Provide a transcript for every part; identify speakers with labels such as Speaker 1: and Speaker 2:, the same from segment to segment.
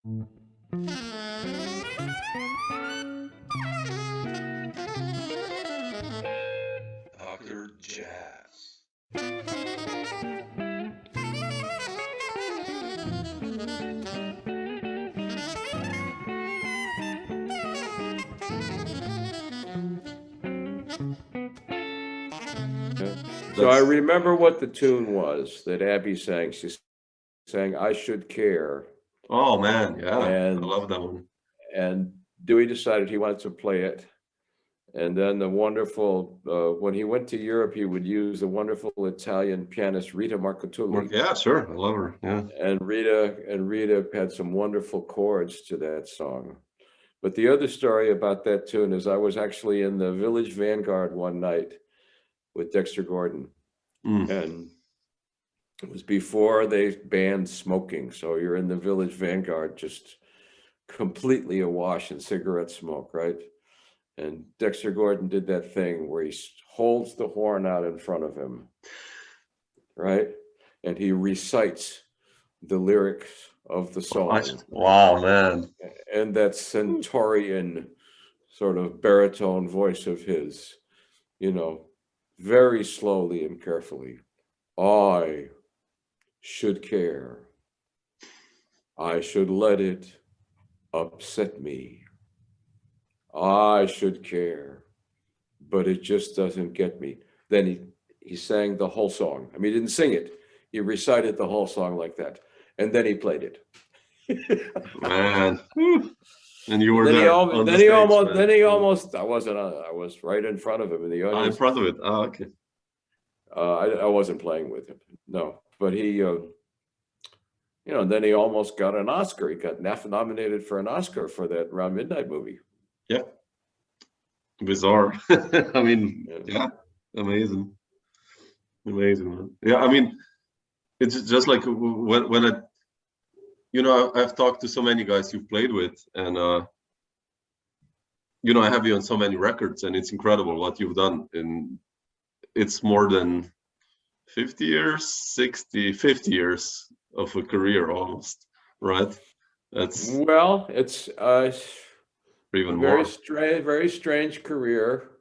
Speaker 1: Dr. Jazz.
Speaker 2: So I remember what the tune was that Abby sang. She sang "I Should Care,"
Speaker 1: Oh man, yeah, I
Speaker 2: and
Speaker 1: love that one.
Speaker 2: Dewey decided he wanted to play it. And then the wonderful, when he went to Europe, he would use the wonderful Italian pianist Rita Marcotulli.
Speaker 1: Yeah, sure, I love her. Yeah.
Speaker 2: And Rita had some wonderful chords to that song. But the other story about that tune is I was actually in the Village Vanguard one night with Dexter Gordon. And it was before they banned smoking. So you're in the Village Vanguard just completely awash in cigarette smoke, right? And Dexter Gordon did that thing where he holds the horn out in front of him, right? And he recites the lyrics of the song.
Speaker 1: Wow, man.
Speaker 2: And that Centaurian sort of baritone voice of his, very slowly and carefully. I should care. I should let it upset me. I should care, but it just doesn't get me. Then he sang the whole song. I mean, he didn't sing it. He recited the whole song like that. And then he played it.
Speaker 1: Man. And you were
Speaker 2: then
Speaker 1: there.
Speaker 2: I was right in front of him in the audience.
Speaker 1: In front of it. Oh, okay.
Speaker 2: I wasn't playing with him. No, but he, then he almost got an Oscar. He got nominated for an Oscar for that Around Midnight movie.
Speaker 1: Yeah. Bizarre. I mean, yeah, amazing. Amazing, man. Yeah, I mean, it's just like when I've talked to so many guys you've played with, and I have you on so many records, and it's incredible what you've done. And it's more than 50 years of a career almost, right? It's even more.
Speaker 2: Very strange career.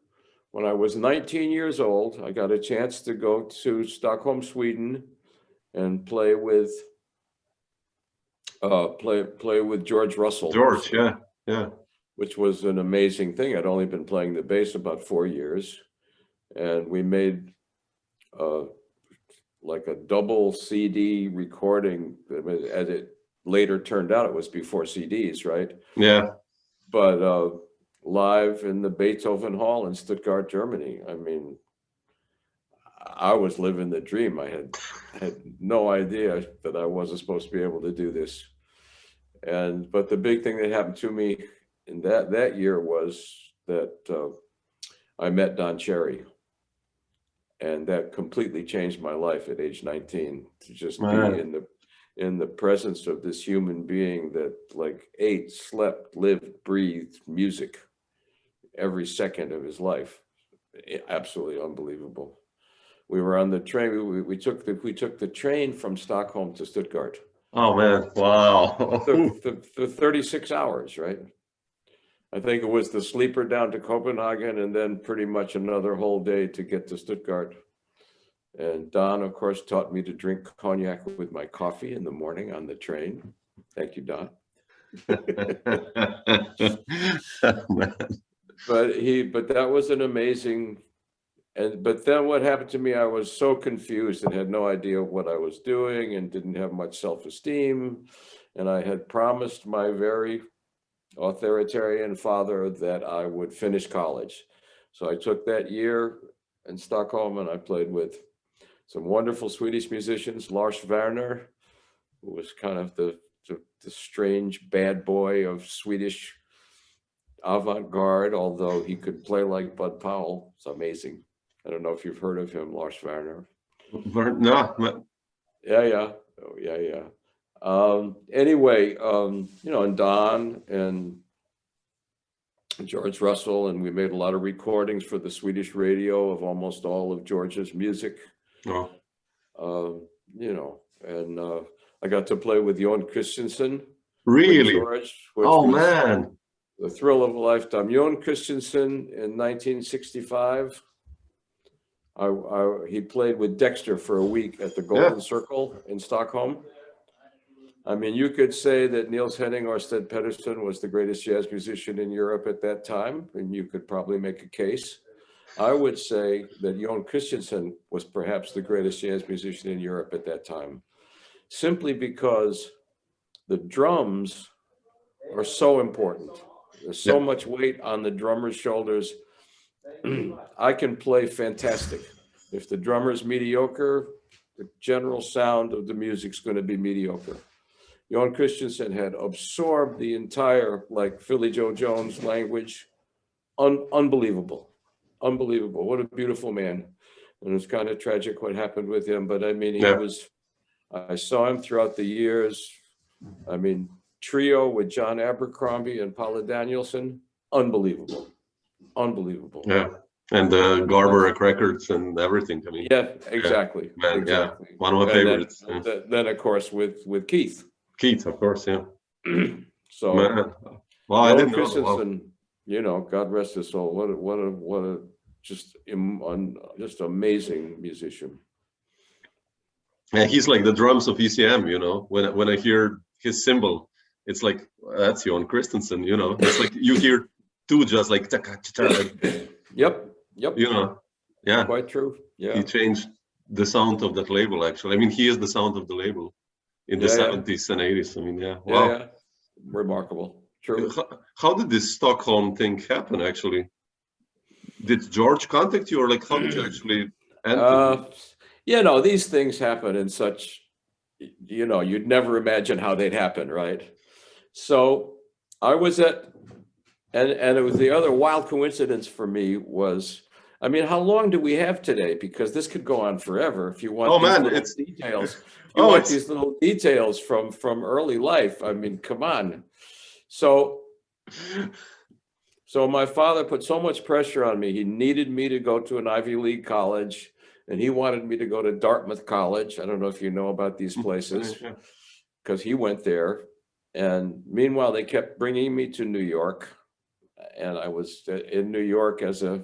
Speaker 2: When I was 19 years old, I got a chance to go to Stockholm, Sweden, and play with George Russell.
Speaker 1: George, yeah.
Speaker 2: Which was an amazing thing. I'd only been playing the bass about 4 years, and we made like a double CD recording. As it later turned out, it was before CDs, right?
Speaker 1: Yeah.
Speaker 2: But live in the Beethoven Hall in Stuttgart, Germany. I mean, I was living the dream. I had no idea that I wasn't supposed to be able to do this. But the big thing that happened to me in that year was that I met Don Cherry. And that completely changed my life at age 19, to just be in the presence of this human being that ate, slept, lived, breathed music every second of his life. Absolutely unbelievable. We were on the train. We took the train from Stockholm to Stuttgart.
Speaker 1: Oh man! Wow.
Speaker 2: The 36 hours, right? I think it was the sleeper down to Copenhagen, and then pretty much another whole day to get to Stuttgart. And Don, of course, taught me to drink cognac with my coffee in the morning on the train. Thank you, Don. But that was an amazing. But then what happened to me, I was so confused and had no idea what I was doing and didn't have much self-esteem. And I had promised my very authoritarian father that I would finish college. So I took that year in Stockholm and I played with some wonderful Swedish musicians. Lars Werner, who was kind of the strange bad boy of Swedish avant-garde, although he could play like Bud Powell. It's amazing. I don't know if you've heard of him, Lars Werner.
Speaker 1: No.
Speaker 2: Yeah. Oh, yeah. Anyway, and Don and George Russell, and we made a lot of recordings for the Swedish radio of almost all of George's music.
Speaker 1: Oh.
Speaker 2: I got to play with Jon Christensen.
Speaker 1: Really?
Speaker 2: George, which
Speaker 1: Oh
Speaker 2: was
Speaker 1: man.
Speaker 2: the thrill of a lifetime. Jon Christensen in 1965. He played with Dexter for a week at the
Speaker 1: Yeah.
Speaker 2: Golden Circle in Stockholm. I mean, you could say that Niels Henning Ørsted Pedersen was the greatest jazz musician in Europe at that time, and you could probably make a case. I would say that Jon Christensen was perhaps the greatest jazz musician in Europe at that time, simply because the drums are so important. There's so much weight on the drummer's shoulders. I can play fantastic. If the drummer's mediocre, the general sound of the music's going to be mediocre. Jon Christensen had absorbed the entire, like Philly Joe Jones language. Unbelievable. Unbelievable. What a beautiful man. And it's kind of tragic what happened with him. But I mean, I saw him throughout the years. I mean, trio with John Abercrombie and Paula Danielson, unbelievable. Unbelievable.
Speaker 1: Yeah. And Garber Records and everything. I mean,
Speaker 2: yeah, exactly.
Speaker 1: Man,
Speaker 2: exactly.
Speaker 1: Yeah. One of my favorites.
Speaker 2: Then of course, with Keith.
Speaker 1: Keith, of course, yeah.
Speaker 2: So,
Speaker 1: man. Well, I didn't
Speaker 2: Christensen,
Speaker 1: know.
Speaker 2: you know, God rest his soul. What a just amazing musician.
Speaker 1: Yeah, he's like the drums of ECM, you know. When I hear his cymbal, it's like that's Jon Christensen, you know. It's like you hear two just like
Speaker 2: Yep.
Speaker 1: You know, yeah.
Speaker 2: Quite true. Yeah.
Speaker 1: He changed the sound of that label. Actually, I mean, he is the sound of the label in the 70s and 80s. I mean, yeah. Wow.
Speaker 2: Yeah. Remarkable. True.
Speaker 1: How did this Stockholm thing happen? Actually, did George contact you, or like how did you actually enter?
Speaker 2: You know, these things happen in such, you know, you'd never imagine how they'd happen, right? So I was at, and it was the other wild coincidence for me was, I mean, how long do we have today? Because this could go on forever if you want these details. If you want these little details from early life. I mean, come on. So my father put so much pressure on me. He needed me to go to an Ivy League college. And he wanted me to go to Dartmouth College. I don't know if you know about these places, because he went there. And meanwhile, they kept bringing me to New York. And I was in New York as a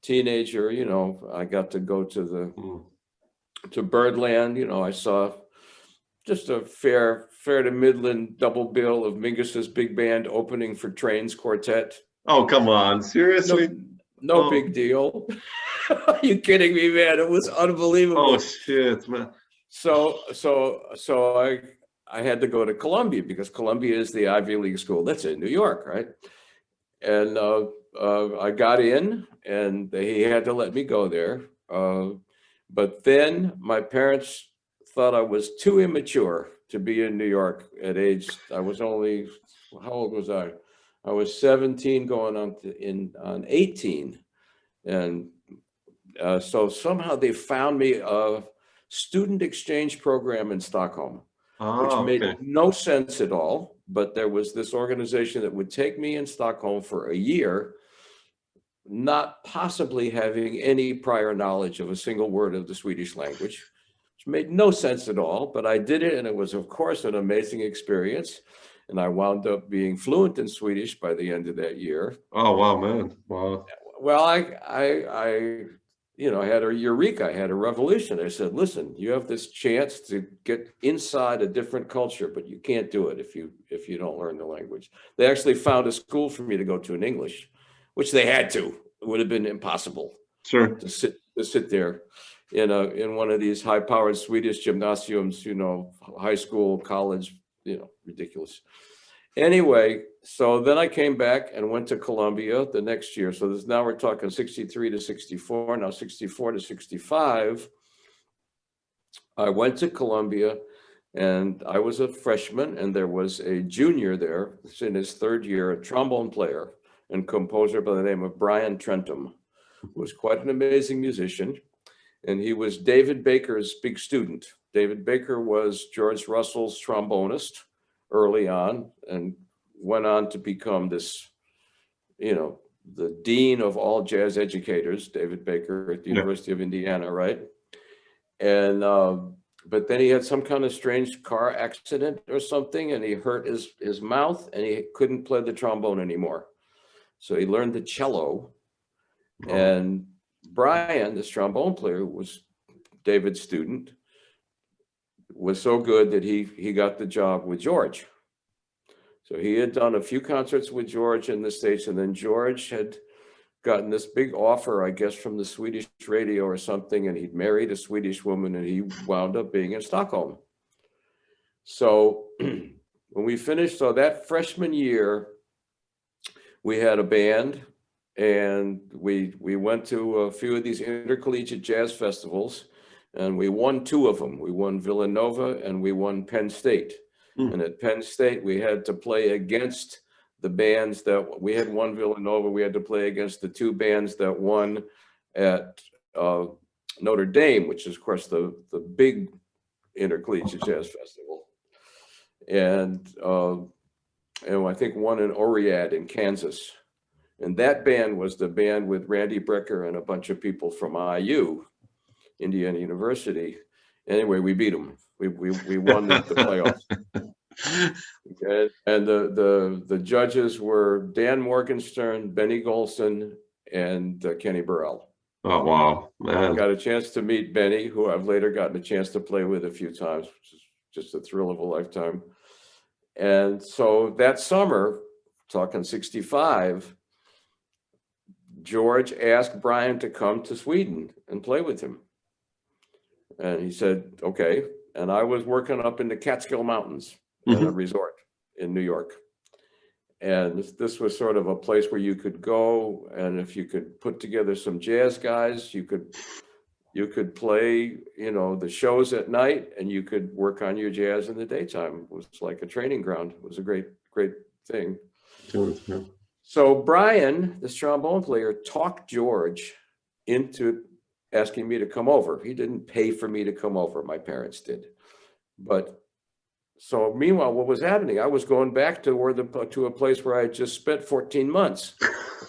Speaker 2: teenager. You know, I got to go to Birdland. You know, I saw just a fair to Midland double bill of Mingus's big band opening for Train's Quartet.
Speaker 1: Oh, come on. Seriously?
Speaker 2: No big deal. Are you kidding me, man? It was unbelievable.
Speaker 1: Oh shit, man.
Speaker 2: So I had to go to Columbia because Columbia is the Ivy League school. That's in New York, right? And I got in, and he had to let me go there. But then my parents thought I was too immature to be in New York at age. I was only, how old was I? I was 17 going on 18, and so somehow they found me a student exchange program in Stockholm, which made no sense at all. But there was this organization that would take me in Stockholm for a year, not possibly having any prior knowledge of a single word of the Swedish language, which made no sense at all. But I did it, and it was, of course, an amazing experience. And I wound up being fluent in Swedish by the end of that year.
Speaker 1: Oh, wow, man. Wow.
Speaker 2: Well, I you know, I had a eureka, I had a revolution. I said, listen, you have this chance to get inside a different culture, but you can't do it if you don't learn the language. They actually found a school for me to go to in English, which they had to. It would have been impossible to sit there in one of these high-powered Swedish gymnasiums, you know, high school, college, you know, ridiculous. Anyway, so then I came back and went to Columbia the next year. So now we're talking 63 to 64, now 64 to 65. I went to Columbia, and I was a freshman, and there was a junior there in his third year, a trombone player and composer by the name of Brian Trentum, who was quite an amazing musician. And he was David Baker's big student. David Baker was George Russell's trombonist early on, and went on to become this, you know, the dean of all jazz educators, David Baker at the University of Indiana, right? And but then he had some kind of strange car accident or something, and he hurt his mouth, and he couldn't play the trombone anymore. So he learned the cello. And Brian, this trombone player, who was David's student, was so good that he got the job with George. So he had done a few concerts with George in the States, and then George had gotten this big offer, I guess, from the Swedish radio or something, and he'd married a Swedish woman, and he wound up being in Stockholm. So when we finished, so that freshman year, we had a band, and we went to a few of these intercollegiate jazz festivals, and we won 2 of them. We won Villanova and we won Penn State. And at Penn State, we had to play against the bands that we had won Villanova. We had to play against the 2 bands that won at Notre Dame, which is, of course, the big intercollegiate jazz festival. And I think one in Oriad in Kansas. And that band was the band with Randy Brecker and a bunch of people from IU, Indiana University. Anyway, we beat them. We won the playoffs. Okay. And the judges were Dan Morgenstern, Benny Golson, and Kenny Burrell.
Speaker 1: Oh, wow, man.
Speaker 2: Got a chance to meet Benny, who I've later gotten a chance to play with a few times, which is just a thrill of a lifetime. And so that summer, talking 65, George asked Brian to come to Sweden and play with him. And he said, okay. And I was working up in the Catskill Mountains at a resort in New York. And this was sort of a place where you could go, and if you could put together some jazz guys, you could play, the shows at night, and you could work on your jazz in the daytime. It was like a training ground. It was a great thing. So Brian, this trombone player, talked George into asking me to come over. He didn't pay for me to come over. My parents did. But so meanwhile, what was happening? I was going back to a place where I just spent 14 months.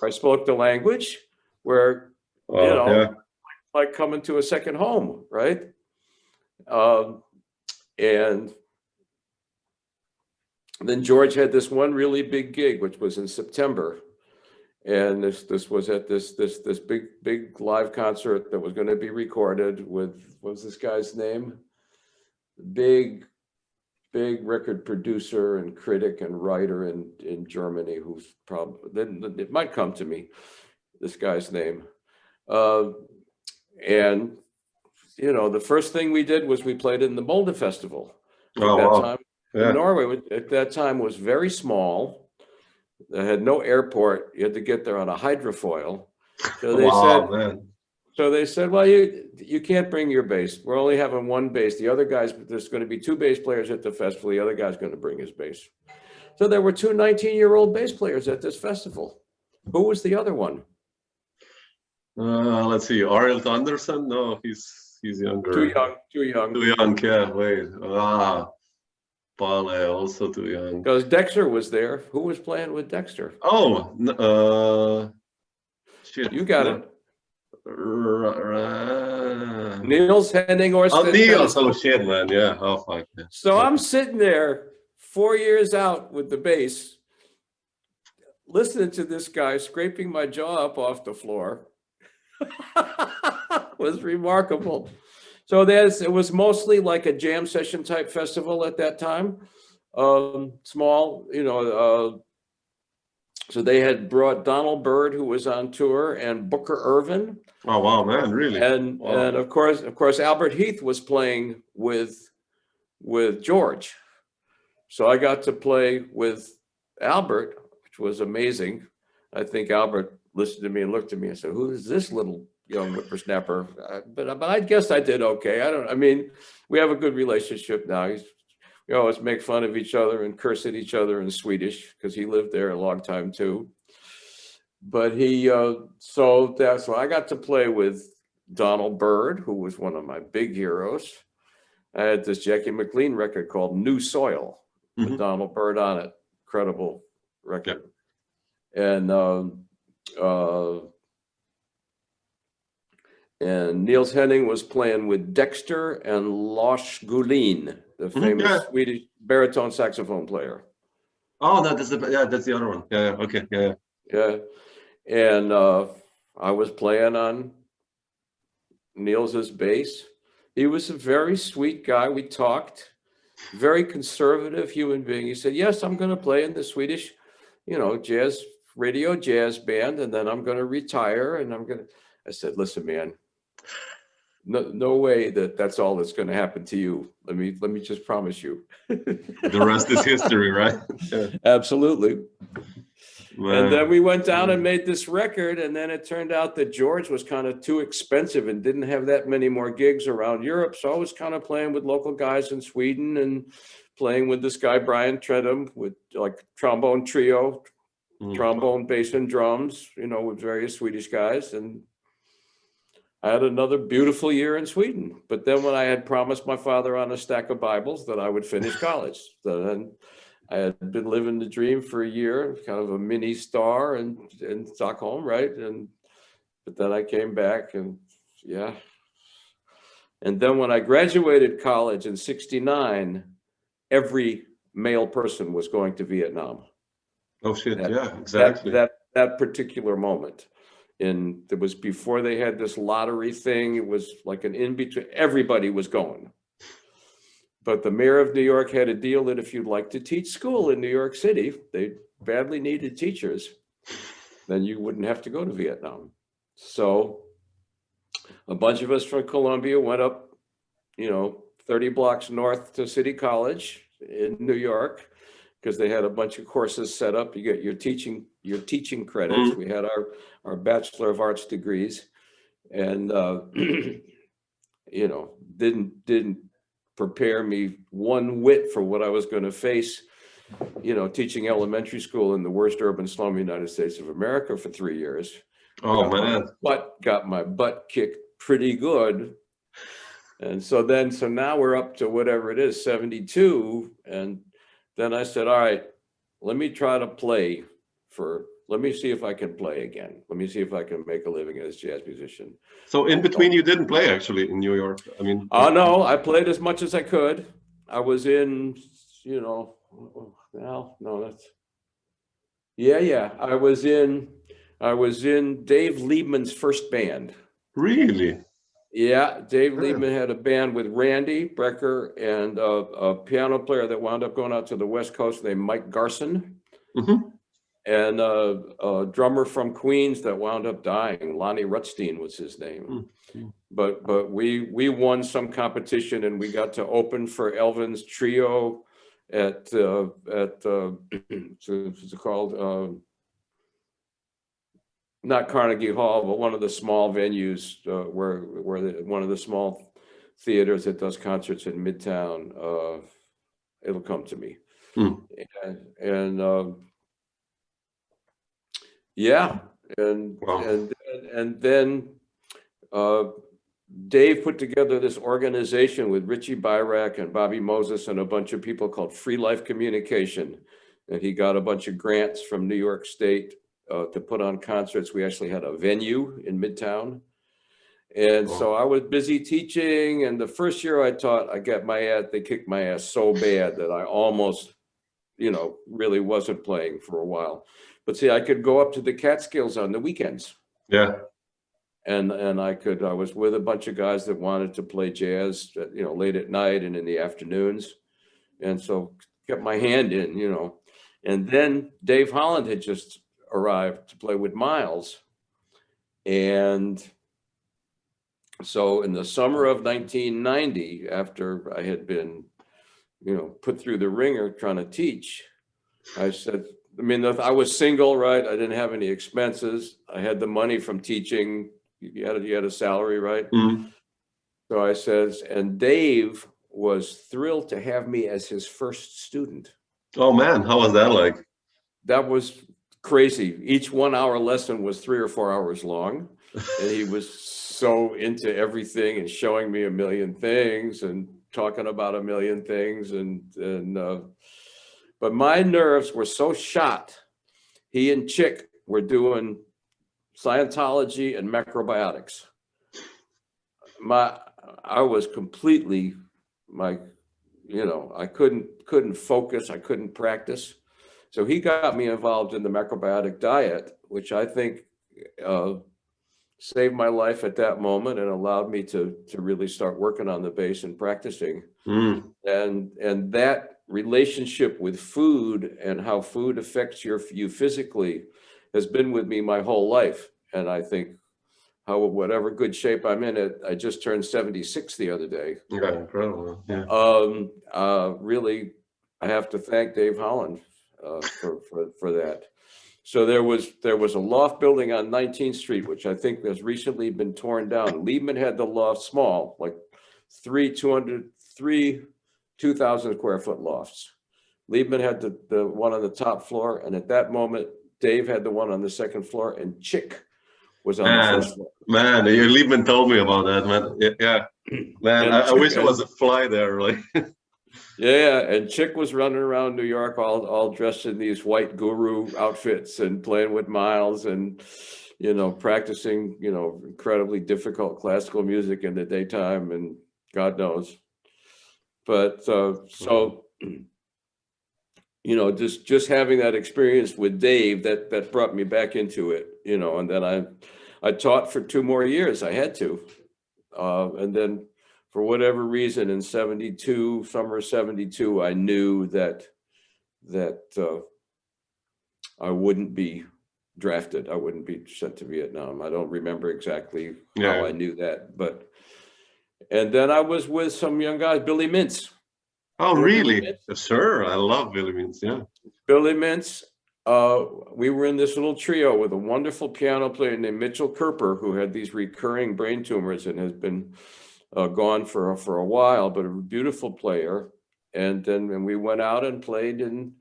Speaker 2: I spoke the language, where, like coming to a second home, right? And then George had this one really big gig, which was in September. And this was at this big live concert that was going to be recorded with, what was this guy's name? Big record producer and critic and writer in Germany, who's probably, it might come to me, this guy's name. And, the first thing we did was we played in the Molde Festival. Time, Norway at that time was very small. They had no airport. You had to get there on a hydrofoil. So they said, well, you can't bring your bass. We're only having one bass. The other guys, there's going to be 2 bass players at the festival. The other guy's going to bring his bass. So there were 2 19-year-old bass players at this festival. Who was the other one?
Speaker 1: Let's see. Arild Anderson? No, he's younger.
Speaker 2: Too young.
Speaker 1: Too young, yeah. Wait. Ballou, also too young.
Speaker 2: Because Dexter was there. Who was playing with Dexter?
Speaker 1: Oh, shit.
Speaker 2: You got it. Niels Henning or
Speaker 1: Niels. Oh shit, man. Yeah. Oh fuck. Yeah.
Speaker 2: So I'm sitting there 4 years out with the bass, listening to this guy scraping my jaw up off the floor. Was remarkable. So it was mostly like a jam session type festival at that time. Small, so they had brought Donald Byrd, who was on tour, and Booker Ervin.
Speaker 1: Oh wow, man, really?
Speaker 2: And of course Albert Heath was playing with George. So I got to play with Albert, which was amazing. I think Albert listened to me and looked at me and said, "Who is this little young whippersnapper?" But I guess I did okay. We have a good relationship now. We always make fun of each other and curse at each other in Swedish, because he lived there a long time too. But so I got to play with Donald Byrd, who was one of my big heroes. I had this Jackie McLean record called New Soil with Donald Byrd on it. Incredible record. Yeah. And And Niels Henning was playing with Dexter and Lars Gullin, the famous Swedish baritone saxophone player.
Speaker 1: Oh, no, that's the other one. Yeah, okay,
Speaker 2: Yeah, and I was playing on Niels's bass. He was a very sweet guy. We talked, very conservative human being. He said, "Yes, I'm going to play in the Swedish, jazz radio jazz band, and then I'm going to retire, and I'm going to." I said, "Listen, man. No way that's all that's going to happen to you. Let me just promise you."
Speaker 1: The rest is history, right? Yeah.
Speaker 2: Absolutely.
Speaker 1: Man.
Speaker 2: And then we went down and made this record, and then it turned out that George was kind of too expensive and didn't have that many more gigs around Europe. So I was kind of playing with local guys in Sweden and playing with this guy Brian Tredham with like trombone trio, trombone, bass, and drums, with various Swedish guys. And I had another beautiful year in Sweden. But then when I had promised my father on a stack of Bibles that I would finish college, then I had been living the dream for a year, kind of a mini star in Stockholm, right? But then I came back and And then when I graduated college in '69, every male person was going to Vietnam.
Speaker 1: Oh shit, yeah, exactly.
Speaker 2: That particular moment. And it was before they had this lottery thing. It was like an in-between. Everybody was going. But the mayor of New York had a deal that if you'd like to teach school in New York City, they badly needed teachers, then you wouldn't have to go to Vietnam. So a bunch of us from Columbia went up, 30 blocks north to City College in New York, because they had a bunch of courses set up. You get your teaching credits. We had our Bachelor of Arts degrees, and didn't prepare me one whit for what I was going to face, teaching elementary school in the worst urban slum United States of America for 3 years.
Speaker 1: Oh man.
Speaker 2: Got my butt kicked pretty good. And so now we're up to whatever it is, 72. And then I said, all right, let me try to play let me see if I can play again. Let me see if I can make a living as a jazz musician.
Speaker 1: So in between, you didn't play actually in New York. I mean.
Speaker 2: Oh no, I played as much as I could. I was in, I was in Dave Liebman's first band.
Speaker 1: Really?
Speaker 2: Yeah, Dave Liebman had a band with Randy Brecker and a piano player that wound up going out to the West Coast named Mike Garson. And a drummer from Queens that wound up dying. Lonnie Rutstein was his name. But we won some competition and we got to open for Elvin's trio at what's it called? Not Carnegie Hall, but one of the small venues one of the small theaters that does concerts in Midtown. It'll come to me. And then Dave put together this organization with Richie Byrack and Bobby Moses and a bunch of people called Free Life Communication. And he got a bunch of grants from New York State to put on concerts. We actually had a venue in Midtown. And so I was busy teaching. And the first year I taught, they kicked my ass so bad that I almost, really wasn't playing for a while. But see, I could go up to the Catskills on the weekends.
Speaker 1: Yeah.
Speaker 2: And I was with a bunch of guys that wanted to play jazz, late at night and in the afternoons. And so kept my hand in, And then Dave Holland had just arrived to play with Miles. And so in the summer of 1990, after I had been, put through the ringer trying to teach, I said, I was single, right? I didn't have any expenses. I had the money from teaching. You had a salary, right? So I says, and Dave was thrilled to have me as his first student.
Speaker 1: Oh man, how was that like?
Speaker 2: That was crazy. Each 1 hour lesson was 3 or 4 hours long. And he was so into everything and showing me a million things and talking about a million things. But my nerves were so shot. He and Chick were doing Scientology and macrobiotics. I was completely, I couldn't focus. I couldn't practice. So he got me involved in the macrobiotic diet, which I think saved my life at that moment and allowed me to really start working on the bass and practicing. And that relationship with food and how food affects you physically has been with me my whole life. And I think whatever good shape I'm in, I just turned 76 the other day.
Speaker 1: Yeah, incredible. Yeah.
Speaker 2: Really, I have to thank Dave Holland for that. So there was a loft building on 19th Street, which I think has recently been torn down. Liebman had the loft small, like three 2,000 square foot lofts. Liebman had the one on the top floor, and at that moment, Dave had the one on the second floor, and Chick was on the first floor.
Speaker 1: Man, your Liebman told me about that, man. Yeah. Man, I wish I was a fly there, like.
Speaker 2: Yeah, and Chick was running around New York all dressed in these white guru outfits and playing with Miles and, practicing, incredibly difficult classical music in the daytime and God knows. But just having that experience with Dave, that brought me back into it, and then I taught for 2 more years. I had to. And then for whatever reason in summer 72, I knew that I wouldn't be drafted. I wouldn't be sent to Vietnam. I don't remember exactly how I knew that, and then I was with some young guys, Billy Mintz.
Speaker 1: Oh, really? Yes, sir. I love Billy Mintz. Yeah.
Speaker 2: Billy Mintz. We were in this little trio with a wonderful piano player named Mitchell Kerper, who had these recurring brain tumors and has been gone for a while, but a beautiful player. And then we went out and played in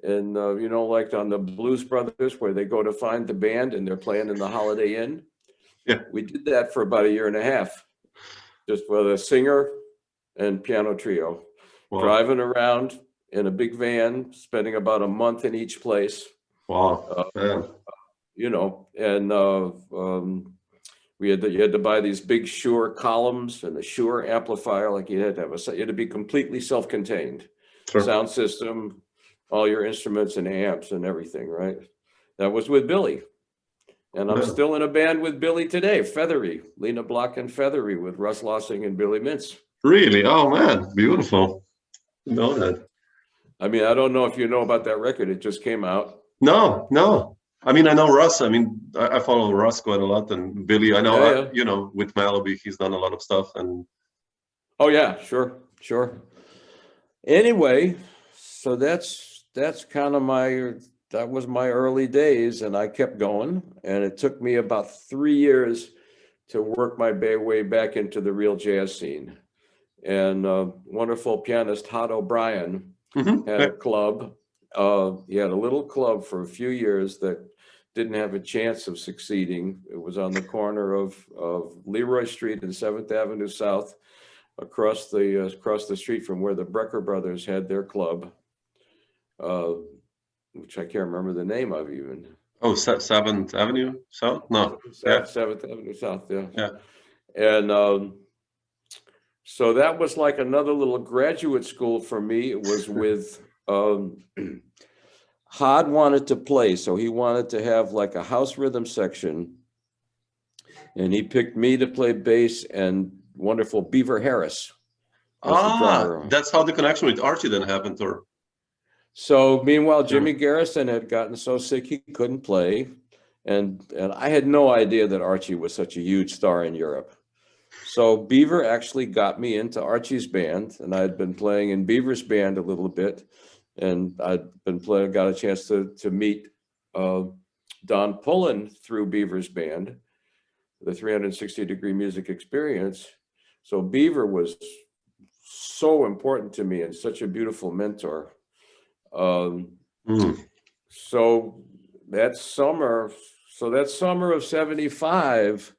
Speaker 2: like on the Blues Brothers, where they go to find the band and they're playing in the Holiday Inn.
Speaker 1: Yeah.
Speaker 2: We did that for about 1.5 years, just with a singer and piano trio. Wow. Driving around in a big van, spending about a month in each place.
Speaker 1: Wow.
Speaker 2: You had to buy these big Shure columns and a Shure amplifier. Like you had to be completely self-contained. Sure. Sound system, all your instruments and amps and everything, right? That was with Billy. And I'm still in a band with Billy today, Feathery, Lena Block and Feathery, with Russ Lossing and Billy Mintz.
Speaker 1: Really? Oh man, beautiful. Know that.
Speaker 2: I mean, I don't know if you know about that record. It just came out.
Speaker 1: No. I mean, I know Russ. I mean, I follow Russ quite a lot, and Billy. I know, with Malaby, he's done a lot of stuff. And
Speaker 2: oh yeah, sure. Anyway, so that's kind of that was my early days, and I kept going, and it took me about 3 years to work my way back into the real jazz scene. And wonderful pianist Hod O'Brien had a club. He had a little club for a few years that didn't have a chance of succeeding. It was on the corner of Leroy Street and 7th Avenue South, across the street from where the Brecker brothers had their club, which I can't remember the name of even.
Speaker 1: Oh, 7th Avenue South? No.
Speaker 2: 7th Avenue South, yeah.
Speaker 1: Yeah.
Speaker 2: And so that was like another little graduate school for me. It was with Hod wanted to play, so he wanted to have like a house rhythm section, and he picked me to play bass and wonderful Beaver Harris.
Speaker 1: That's how the connection with Archie then happened, or?
Speaker 2: So meanwhile, Jimmy Garrison had gotten so sick he couldn't play, and I had no idea that Archie was such a huge star in Europe. So Beaver actually got me into Archie's band, and I'd been playing in Beaver's band a little bit, and I'd been got a chance to meet Don Pullen through Beaver's band, the 360-degree music experience. So Beaver was so important to me and such a beautiful mentor. So that summer of 75,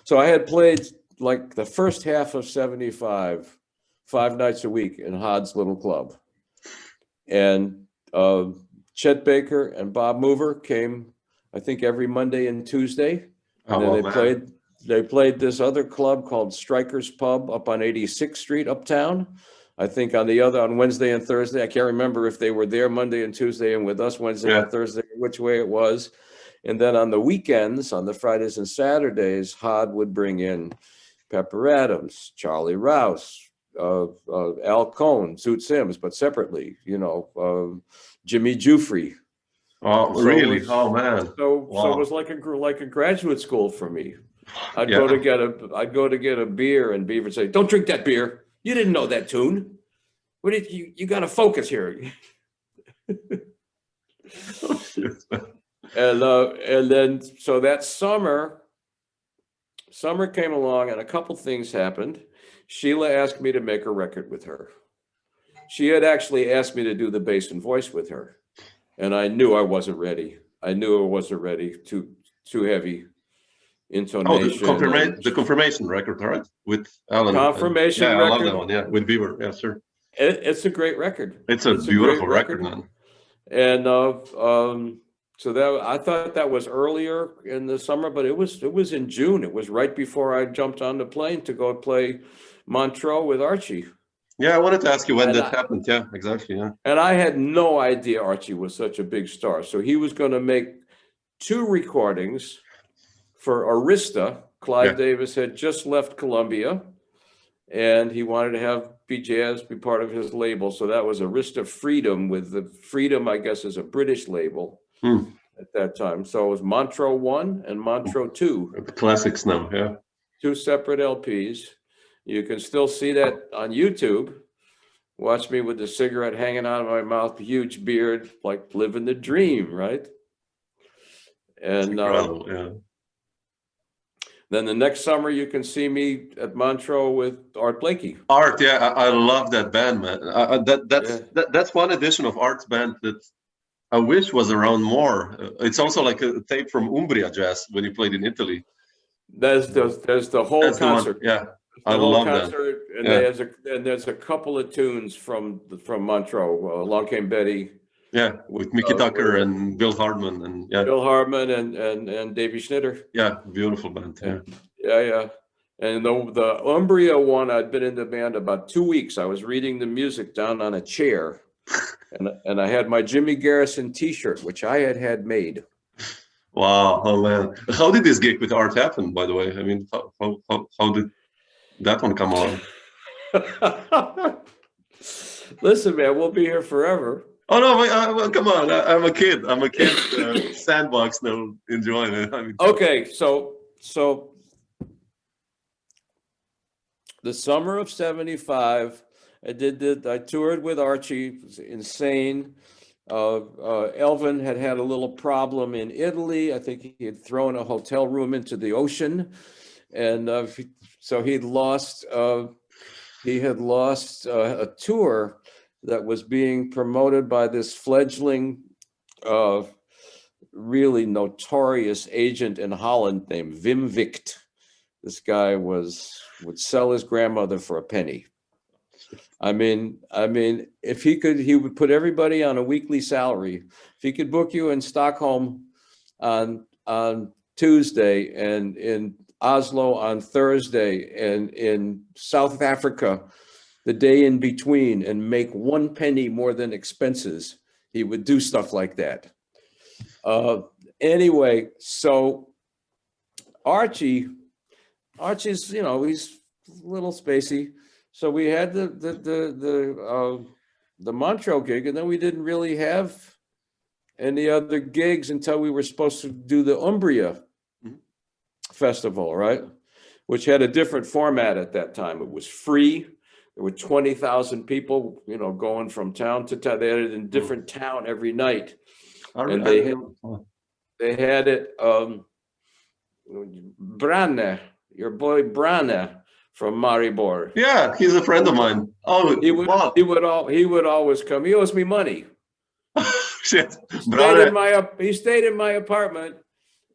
Speaker 2: so I had played like the first half of 75, 5 nights a week in Hod's little club. And Chet Baker and Bob Mover came, I think, every Monday and Tuesday. And then they they played this other club called Strikers Pub up on 86th Street uptown. I think on Wednesday and Thursday. I can't remember if they were there Monday and Tuesday and with us Wednesday and Thursday, which way it was. And then on the weekends, on the Fridays and Saturdays, Hod would bring in Pepper Adams, Charlie Rouse, Al Cohn, Zoot Sims, but separately, Jimmy Jufrey.
Speaker 1: Oh,
Speaker 2: So
Speaker 1: really? Oh, man.
Speaker 2: So
Speaker 1: Wow.
Speaker 2: it was like a graduate school for me. I'd go to get a beer, and Beaver would say, "Don't drink that beer. You didn't know that tune. What did you got to focus here." And then so that summer came along, and a couple things happened. Sheila asked me to make a record with her. She had actually asked me to do the bass and voice with her, and I knew I wasn't ready. Too heavy intonation.
Speaker 1: Oh, the confirmation record, right? With Alan.
Speaker 2: Confirmation
Speaker 1: record.
Speaker 2: record.
Speaker 1: I love that one. Yeah, with Beaver. Yeah, sure.
Speaker 2: It's a great record.
Speaker 1: It's a beautiful record, man.
Speaker 2: And so that I thought that was earlier in the summer, but it was in June. It was right before I jumped on the plane to go play Montreux with Archie.
Speaker 1: Yeah, I wanted to ask you when that happened. Yeah, exactly. Yeah.
Speaker 2: And I had no idea Archie was such a big star. So he was going to make 2 recordings for Arista. Clive Davis had just left Columbia, and he wanted to have B-Jazz be part of his label. So that was Arista Freedom, with the Freedom, I guess, is a British label at that time. So it was Montreux 1 and Montreux 2.
Speaker 1: The classics now, yeah.
Speaker 2: 2 separate LPs. You can still see that on YouTube. Watch me with the cigarette hanging out of my mouth, huge beard, like living the dream, right? And then the next summer, you can see me at Montreux with Art Blakey.
Speaker 1: Art, yeah, I love that band, man. That's one edition of Art's band that I wish was around more. It's also like a tape from Umbria Jazz when he played in Italy.
Speaker 2: There's the whole concert.
Speaker 1: Yeah, I love that.
Speaker 2: And there's a couple of tunes from Montreux. Along Came Betty.
Speaker 1: Yeah, with Mickey Tucker and Bill Hardman and
Speaker 2: Bill Hardman and Davey Schnitter.
Speaker 1: Yeah, beautiful band.
Speaker 2: Yeah. And the Umbria one, I'd been in the band about 2 weeks. I was reading the music down on a chair, and I had my Jimmy Garrison T-shirt, which I had made.
Speaker 1: Wow, oh man! How did this gig with Art happen? By the way, I mean, how did that one come along?
Speaker 2: Listen, man, we'll be here forever.
Speaker 1: Oh no! Come on! I'm a kid. Sandbox now, enjoying it. I mean,
Speaker 2: okay, so the summer of '75, I toured with Archie. It was insane. Elvin had a little problem in Italy. I think he had thrown a hotel room into the ocean, and so he had lost a tour that was being promoted by this fledgling, really notorious agent in Holland named Wim Vicht. This guy would sell his grandmother for a penny. I mean, if he could, he would put everybody on a weekly salary. If he could book you in Stockholm on Tuesday, and in Oslo on Thursday, and in South Africa the day in between, and make 1 penny more than expenses, he would do stuff like that. Anyway, so Archie's, he's a little spacey. So we had the Montreux gig, and then we didn't really have any other gigs until we were supposed to do the Umbria festival, right? Which had a different format at that time. It was free. There were 20,000 people, going from town to town. They had it in a different town every night. And they had it, Branne, your boy Branne from Maribor.
Speaker 1: Yeah, he's a friend of mine. Oh,
Speaker 2: he would always come. He owes me money.
Speaker 1: Shit.
Speaker 2: He stayed in my apartment.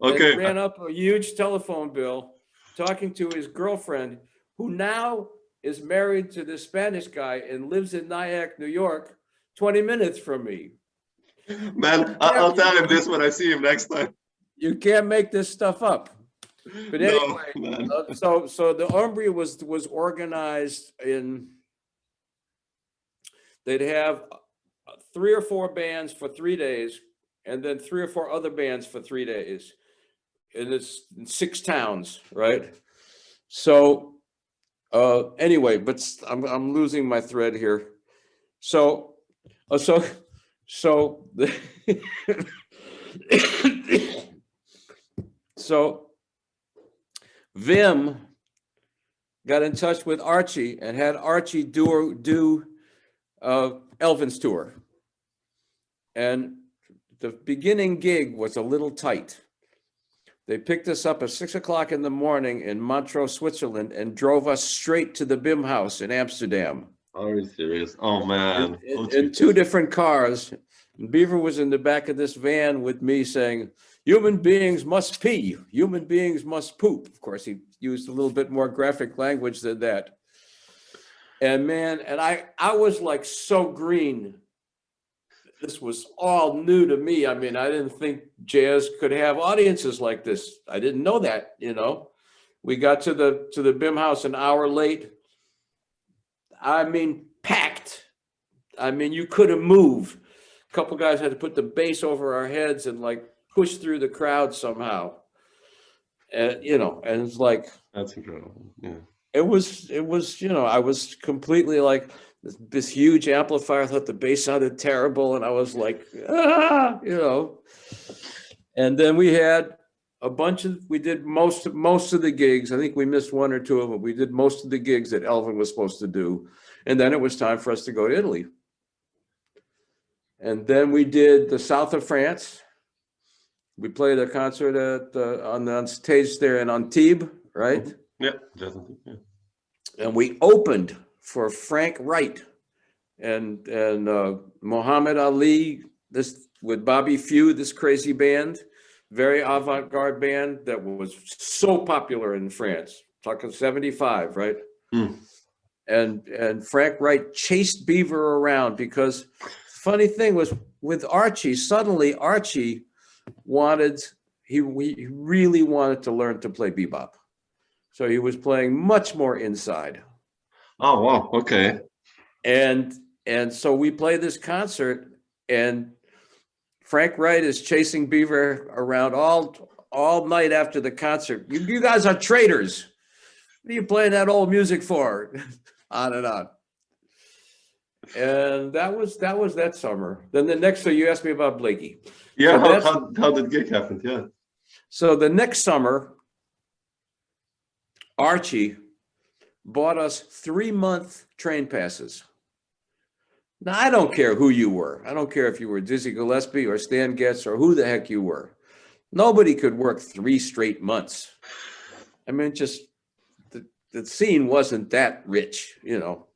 Speaker 1: Okay.
Speaker 2: And ran up a huge telephone bill talking to his girlfriend, who now is married to this Spanish guy and lives in Nyack, New York, 20 minutes from me.
Speaker 1: Man, I'll tell him this when I see him next time.
Speaker 2: You can't make this stuff up. But
Speaker 1: No,
Speaker 2: anyway,
Speaker 1: man.
Speaker 2: so the Umbria was organized in. They'd have 3 or 4 bands for 3 days, and then 3 or 4 other bands for 3 days, and it's in 6 towns, right? So anyway, but I'm losing my thread here. So the so Vim got in touch with Archie and had Archie do Elvin's tour. And the beginning gig was a little tight. They picked us up at 6 o'clock in the morning in Montreux, Switzerland, and drove us straight to the BIM house in Amsterdam.
Speaker 1: Are you serious? Oh man.
Speaker 2: In 2 different cars. And Beaver was in the back of this van with me saying, human beings must pee, human beings must poop. Of course, he used a little bit more graphic language than that. And man, and I was like so green. This was all new to me. I mean, I didn't think jazz could have audiences like this. I didn't know that, you know. We got to the BIM house an hour late. I mean, packed. I mean, you couldn't move. A couple guys had to put the bass over our heads and like push through the crowd somehow. And you know, and it's like,
Speaker 1: that's incredible. Yeah.
Speaker 2: It was, you know, I was completely like this huge amplifier. I thought the bass sounded terrible. And I was like, you know, and then we had we did most of the gigs. I think we missed 1 or 2 of them. We did most of the gigs that Elvin was supposed to do. And then it was time for us to go to Italy. And then we did the south of France. We played a concert on stage there in Antibes, right?
Speaker 1: Mm-hmm. Yeah, definitely. Yeah.
Speaker 2: And we opened for Frank Wright and Muhammad Ali, this with Bobby Few, this crazy band, very avant-garde band that was so popular in France, talking 75, right?
Speaker 1: Mm.
Speaker 2: And Frank Wright chased Beaver around because the funny thing was with Archie, suddenly Archie he really wanted to learn to play bebop. So he was playing much more inside.
Speaker 1: Oh, wow. Okay.
Speaker 2: And so we played this concert and Frank Wright is chasing Beaver around all night after the concert. You guys are traitors. What are you playing that old music for? On and on. And that was that summer. Then the next, so you asked me about Blakey.
Speaker 1: Yeah,
Speaker 2: So
Speaker 1: how did gig happen? Yeah.
Speaker 2: So the next summer, Archie bought us 3-month train passes. Now, I don't care who you were. I don't care if you were Dizzy Gillespie or Stan Getz or who the heck you were. Nobody could work 3 straight months. I mean, just the scene wasn't that rich, you know.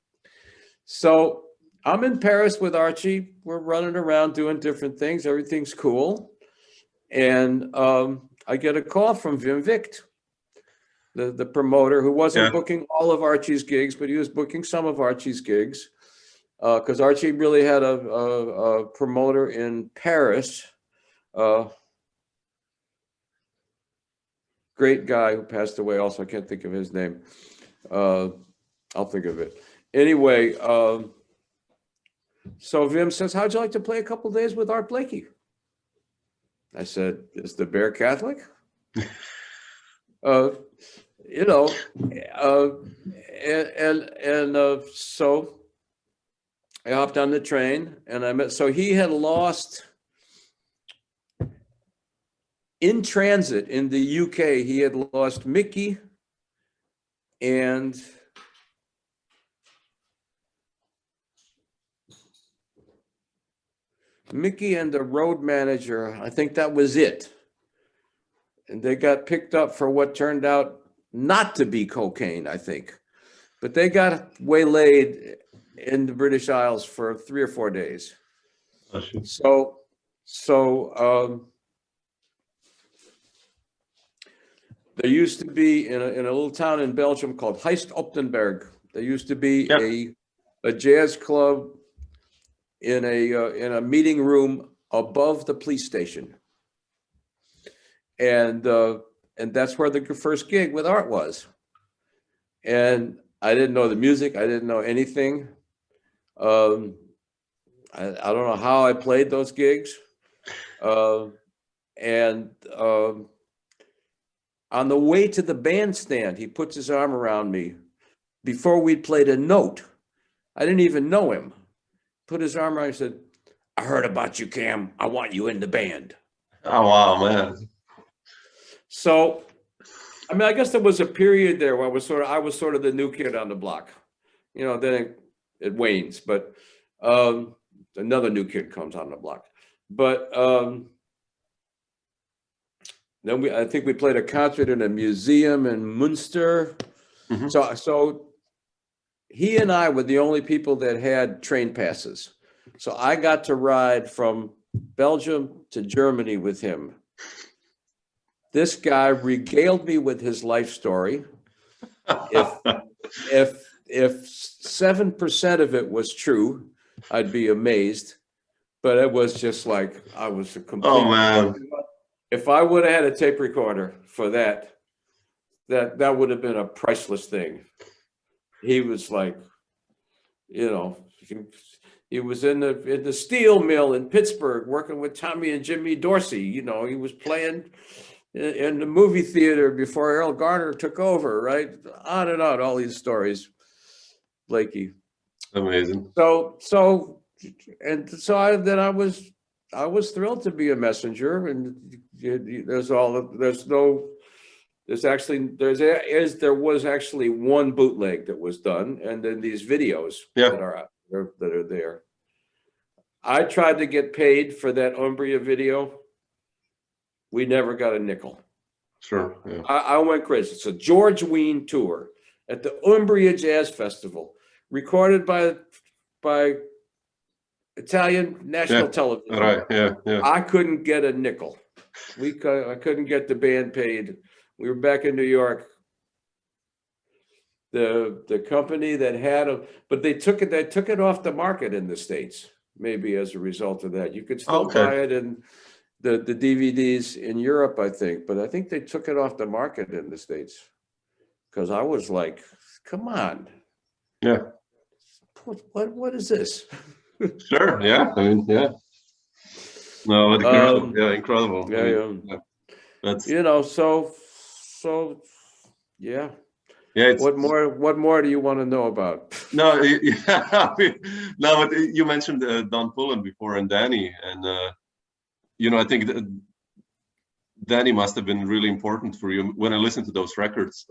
Speaker 2: So I'm in Paris with Archie. We're running around doing different things. Everything's cool. And I get a call from Wim Vicht, the promoter, who wasn't booking all of Archie's gigs, but he was booking some of Archie's gigs. Because Archie really had a promoter in Paris, great guy who passed away also. I can't think of his name. I'll think of it. Anyway, so Vim says, how'd you like to play a couple days with Art Blakey? I said, is the bear Catholic? You know, so I hopped on the train and I met, so he had lost in transit in the UK, he had lost Mickey and the road manager. I think that was it. And they got picked up for what turned out not to be cocaine, I think. But they got waylaid in the British Isles for 3 or 4 days. So there used to be in a little town in Belgium called Heist-Optenberg. There used to be a jazz club in a meeting room above the police station. And and that's where the first gig with Art was. And I didn't know the music. I didn't know anything. I don't know how I played those gigs. And on the way to the bandstand, he puts his arm around me before we'd played a note. I didn't even know him. Put his arm around me and said, I heard about you, Cam. I want you in the band.
Speaker 1: Oh, wow, man.
Speaker 2: So, I mean, I guess there was a period there where I was sort of the new kid on the block. You know, then it wanes, but another new kid comes on the block. But then I think we played a concert in a museum in Munster.
Speaker 1: Mhm.
Speaker 2: So he and I were the only people that had train passes. So I got to ride from Belgium to Germany with him. This guy regaled me with his life story. If 7% of it was true, I'd be amazed. But it was just like I was a complete.
Speaker 1: Oh, man.
Speaker 2: If I would have had a tape recorder for that would have been a priceless thing. He was like, you know, he was in the steel mill in Pittsburgh working with Tommy and Jimmy Dorsey. You know, he was playing in the movie theater before Errol Garner took over, right? On and on, all these stories, Blakey.
Speaker 1: Amazing.
Speaker 2: So I was thrilled to be a messenger, and there was actually one bootleg that was done, and then these videos that are there. I tried to get paid for that Umbria video. We never got a nickel.
Speaker 1: Sure. Yeah.
Speaker 2: I went crazy. It's a George Wein tour at the Umbria Jazz Festival, recorded by Italian national television.
Speaker 1: Right. Yeah. Yeah.
Speaker 2: I couldn't get a nickel. I couldn't get the band paid. We were back in New York. The company that had them, but they took it off the market in the States. Maybe as a result of that, you could still buy it in the DVDs in Europe, I think, but I think they took it off the market in the States. Because I was like, come on.
Speaker 1: Yeah.
Speaker 2: What is this?
Speaker 1: Sure. Yeah. I mean, yeah. No, incredible. Yeah, incredible.
Speaker 2: Yeah,
Speaker 1: I mean, yeah. That's,
Speaker 2: you know, so yeah.
Speaker 1: Yeah.
Speaker 2: What more do you want to know about?
Speaker 1: No, yeah. I mean, no, but you mentioned Don Pullen before and Dannie, and you know, I think that Dannie must have been really important for you. When I listened to those records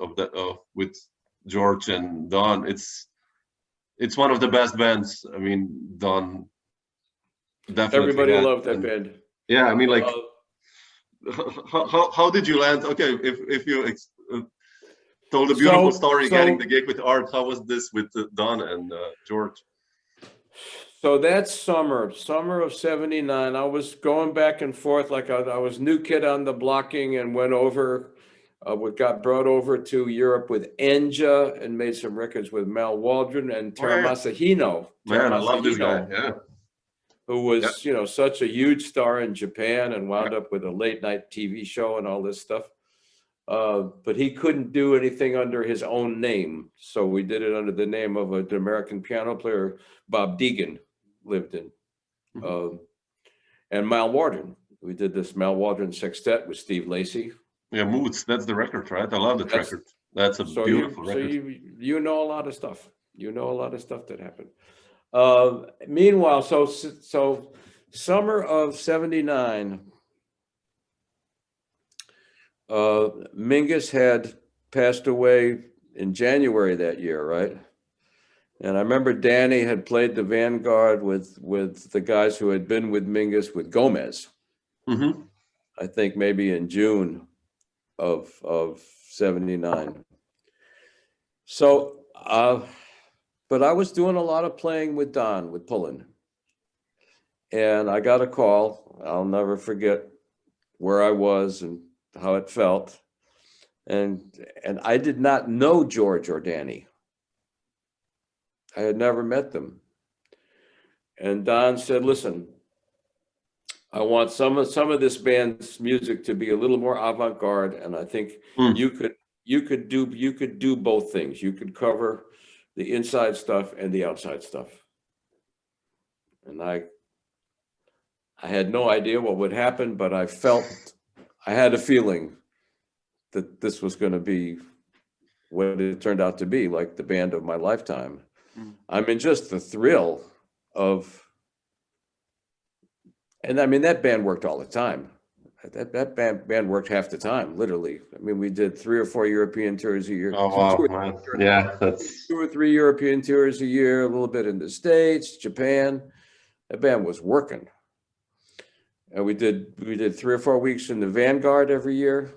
Speaker 1: with George and Don, it's one of the best bands. I mean, Don definitely.
Speaker 2: Everybody loved that band.
Speaker 1: Yeah, I mean, like, how did you land? Okay, if you told a beautiful story getting the gig with Art, how was this with Don and George?
Speaker 2: So that summer of '79, I was going back and forth like I was new kid on the blocking, and went over, got brought over to Europe with Enja and made some records with Mal Waldron and Tara Masahino.
Speaker 1: Man, I love this guy. Yeah.
Speaker 2: Who was, you know, such a huge star in Japan and wound up with a late night TV show and all this stuff. But he couldn't do anything under his own name. So we did it under the name of an American piano player, Bob Deegan, lived in. And Mal Waldron. We did this Mal Waldron sextet with Steve Lacy.
Speaker 1: Yeah, Moods, that's the record, right? I love that record. That's a beautiful record.
Speaker 2: So you know a lot of stuff. You know a lot of stuff that happened. Meanwhile, so summer of '79, Mingus had passed away in January that year, right? And I remember Dannie had played the Vanguard with the guys who had been with Mingus with Gomez. I think maybe in June of '79. So, but I was doing a lot of playing with Don, with Pullen. And I got a call. I'll never forget where I was and how it felt. And I did not know George or Dannie. I had never met them. And Don said, listen, I want some of this band's music to be a little more avant-garde, and I think you could do both things. You could cover the inside stuff and the outside stuff. And I had no idea what would happen, but I had a feeling that this was going to be what it turned out to be, like the band of my lifetime. I mean, just the thrill of, and I mean, that band worked all the time. That band worked half the time, literally. I mean, we did 3 or 4 European tours a year.
Speaker 1: Oh wow, man. Yeah, that's
Speaker 2: 2 or 3 European tours a year, a little bit in the States, Japan. That band was working. And we did 3 or 4 weeks in the Vanguard every year.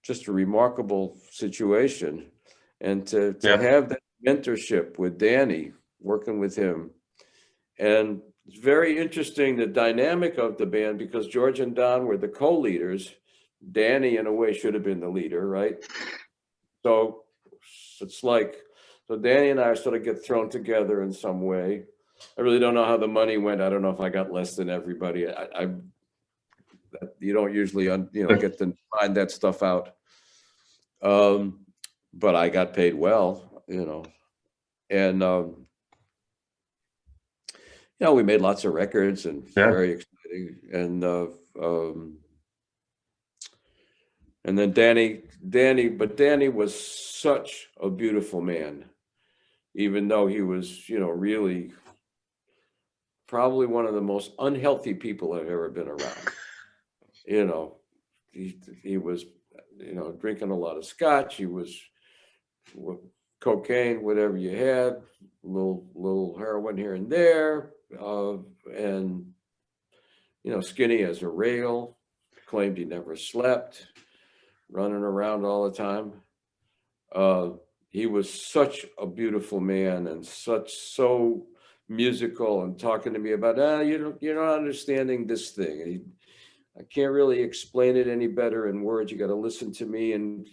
Speaker 2: Just a remarkable situation. And to have that mentorship with Dannie, working with him. And it's very interesting, the dynamic of the band, because George and Don were the co-leaders. Dannie, in a way, should have been the leader, right? So it's like, so Dannie and I sort of get thrown together in some way. I really don't know how the money went. I don't know if I got less than everybody. You don't usually, get to find that stuff out. But I got paid well, and we made lots of records and very exciting. And then Dannie was such a beautiful man, even though he was, really probably one of the most unhealthy people I've ever been around. He was, drinking a lot of scotch. He was cocaine, whatever you had, a little heroin here and there, and skinny as a rail. Claimed he never slept, running around all the time. He was such a beautiful man and so musical, and talking to me about, you're not understanding this thing. I can't really explain it any better in words. You got to listen to me, and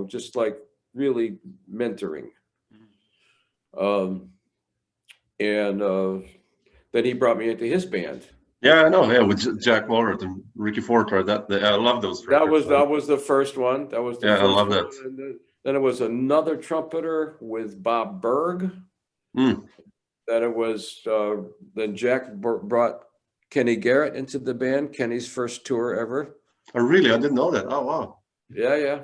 Speaker 2: just like really mentoring. And then he brought me into his band.
Speaker 1: Yeah, I know. Yeah, with Jack Walrod and Ricky Forter. I love those records.
Speaker 2: That was the first one. That was the first
Speaker 1: I love
Speaker 2: one.
Speaker 1: that.
Speaker 2: And then it was another trumpeter with Bob Berg. Then it was then Jack brought Kenny Garrett into the band. Kenny's first tour ever.
Speaker 1: Oh, really? I didn't know that. Oh, wow.
Speaker 2: Yeah.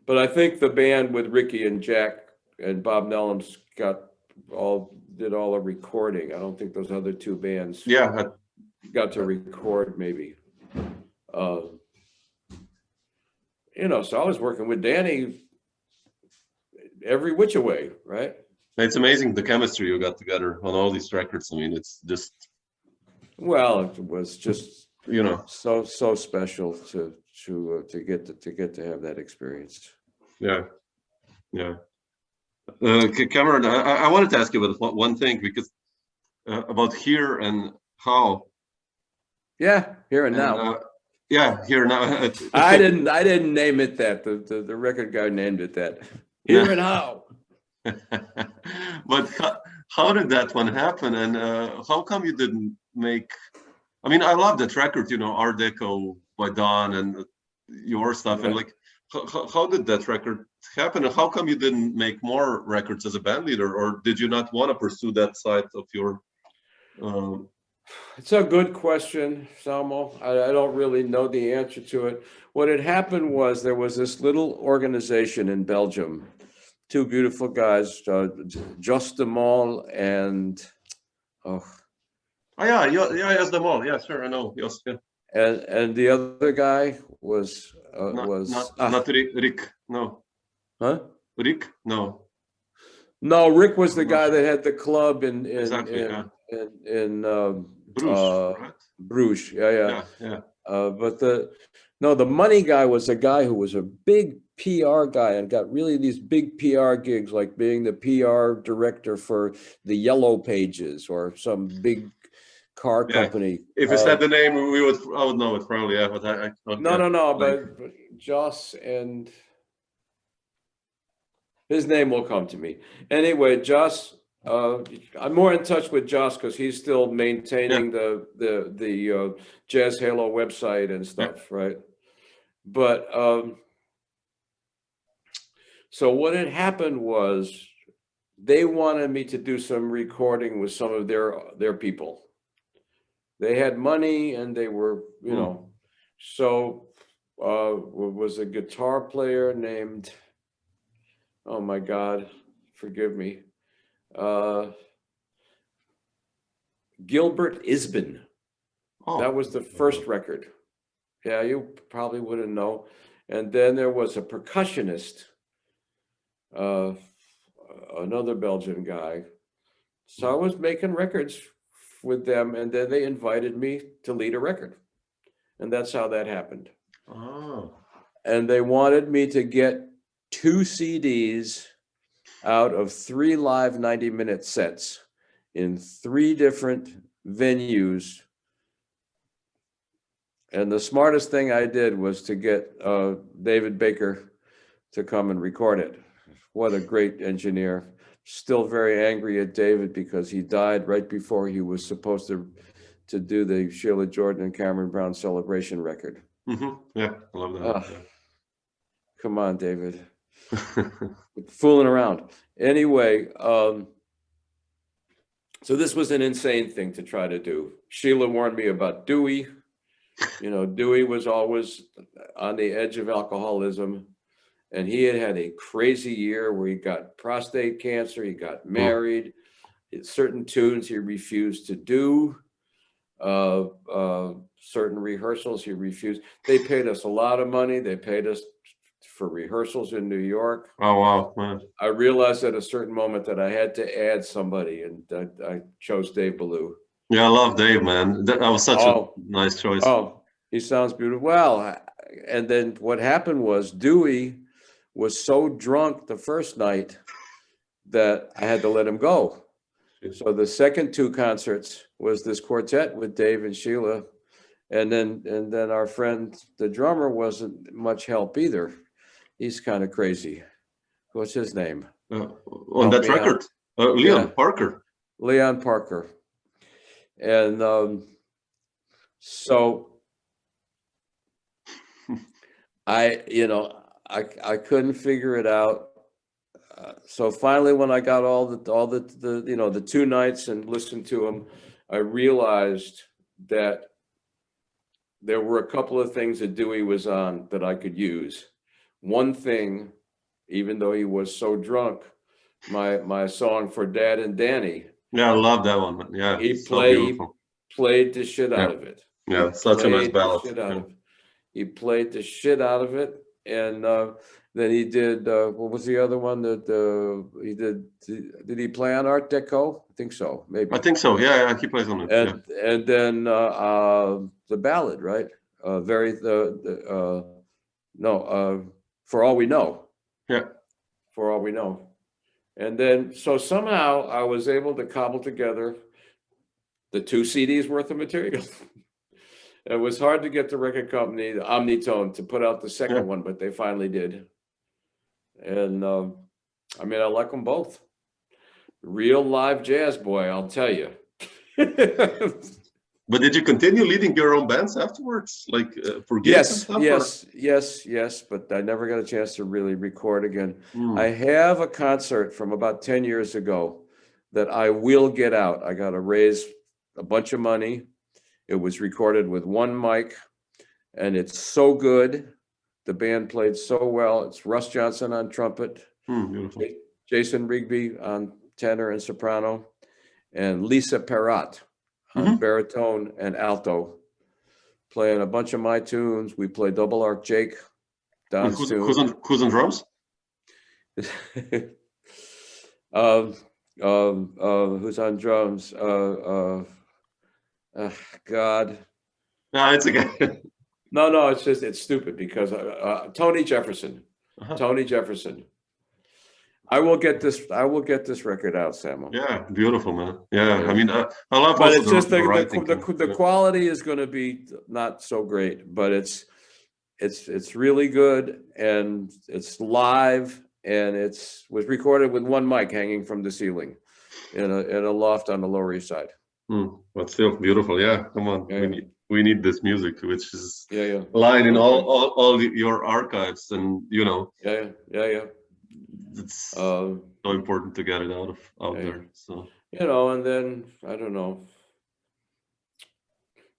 Speaker 2: But I think the band with Ricky and Jack and Bob Nellums did all the recording. I don't think those other 2 bands got to record, maybe. So I was working with Dannie every which way, right?
Speaker 1: It's amazing the chemistry you got together on all these records. I mean, it's just.
Speaker 2: Well, it was just so special to get to have that experience.
Speaker 1: Yeah. Cameron, I wanted to ask you about one thing, because about Here and How.
Speaker 2: Yeah, Here and Now.
Speaker 1: Here and Now.
Speaker 2: I didn't name it that. The record guy named it that. Here and How.
Speaker 1: But how did that one happen, and how come you didn't make? I mean, I love that record, Art Deco by Don and your stuff, and like, how did that record happen, and how come you didn't make more records as a band leader, or did you not want to pursue that side of your?
Speaker 2: It's a good question, Samo. I don't really know the answer to it. What had happened was there was this little organization in Belgium. 2 beautiful guys, Jos de Mol and
Speaker 1: Yes, them all. Yeah, sure, I know. Yes, yeah.
Speaker 2: And the other guy was
Speaker 1: not Rick. No.
Speaker 2: Huh?
Speaker 1: Rick? No.
Speaker 2: No, Rick was the guy that had the club in
Speaker 1: Bruges, right?
Speaker 2: Bruges. Yeah.
Speaker 1: But
Speaker 2: the money guy was a guy who was a big PR guy and got really these big PR gigs, like being the PR director for the Yellow Pages or some big car company.
Speaker 1: If you said the name, I would know it probably. Yeah, but
Speaker 2: No. But Joss and His name will come to me. Anyway, Joss, I'm more in touch with Joss because he's still maintaining the Jazz Halo website and stuff, right? But so what had happened was they wanted me to do some recording with some of their people. They had money and they were, you know, so was a guitar player named, oh my God, forgive me, Gilbert Isbin.
Speaker 1: Oh.
Speaker 2: That was the first record. Yeah, you probably wouldn't know. And then there was a percussionist, another Belgian guy. So I was making records with them, and then they invited me to lead a record. And that's how that happened.
Speaker 1: Oh.
Speaker 2: And they wanted me to get 2 CDs out of 3 live 90-minute sets in 3 different venues. And the smartest thing I did was to get David Baker to come and record it. What a great engineer. Still very angry at David because he died right before he was supposed to do the Sheila Jordan and Cameron Brown Celebration record.
Speaker 1: Yeah, I love that. Yeah.
Speaker 2: Come on, David. Fooling around. Anyway, so this was an insane thing to try to do. Sheila warned me about Dewey. You know, Dewey was always on the edge of alcoholism. And he had a crazy year where he got prostate cancer, he got married, certain tunes he refused to do, certain rehearsals he refused. They paid us a lot of money. They paid us for rehearsals in New York.
Speaker 1: Oh, wow, man.
Speaker 2: I realized at a certain moment that I had to add somebody, and I chose Dave Ballou.
Speaker 1: Yeah, I love Dave, man. That was such a nice choice.
Speaker 2: Oh, he sounds beautiful. Well, and then what happened was Dewey was so drunk the first night that I had to let him go. So the second 2 concerts was this quartet with Dave and Sheila. And then our friend, the drummer, wasn't much help either. He's kind of crazy. What's his name?
Speaker 1: On that record? Leon Parker.
Speaker 2: Leon Parker. And so I couldn't figure it out. So finally, when I got all the 2 nights and listened to them, I realized that there were a couple of things that Dewey was on that I could use. One thing, even though he was so drunk, my song For Dad and Dannie.
Speaker 1: Yeah, I love that one. Yeah,
Speaker 2: he played the shit out of it.
Speaker 1: Yeah, such a nice ballad.
Speaker 2: He played the shit out of it. And then he did, what was the other one that he did he play on Art Deco? I think so, maybe.
Speaker 1: I think so, yeah, he plays on it.
Speaker 2: And then the ballad, right? For All We Know.
Speaker 1: Yeah.
Speaker 2: For All We Know. And then, so somehow I was able to cobble together the 2 CDs worth of material. It was hard to get the record company, the Omnitone, to put out the second one, but they finally did. And I mean, I like them both. Real live jazz boy, I'll tell you.
Speaker 1: But did you continue leading your own bands afterwards, like for gigs and stuff?
Speaker 2: Yes. But I never got a chance to really record again. I have a concert from about 10 years ago that I will get out. I got to raise a bunch of money. It was recorded with 1 mic, and it's so good. The band played so well. It's Russ Johnson on trumpet, Jason Rigby on tenor and soprano, and Lisa Perrott on baritone and alto, playing a bunch of my tunes. We play Double Arc Jake, Don's tune.
Speaker 1: Who's on drums?
Speaker 2: Who's on drums? God.
Speaker 1: No, it's okay.
Speaker 2: No, it's stupid because Tony Jefferson. Tony Jefferson. I will get this record out, Samo.
Speaker 1: Yeah, beautiful, man. Yeah, I mean, I love.
Speaker 2: But it's just the quality is going to be not so great, but it's really good, and it's live, and was recorded with one mic hanging from the ceiling in a loft on the Lower East Side.
Speaker 1: But still beautiful. Yeah, come on.
Speaker 2: Yeah,
Speaker 1: we need this music, which is
Speaker 2: yeah.
Speaker 1: lying in all your archives, and you know.
Speaker 2: Yeah.
Speaker 1: It's so important to get it out there. So
Speaker 2: you know, and then I don't know,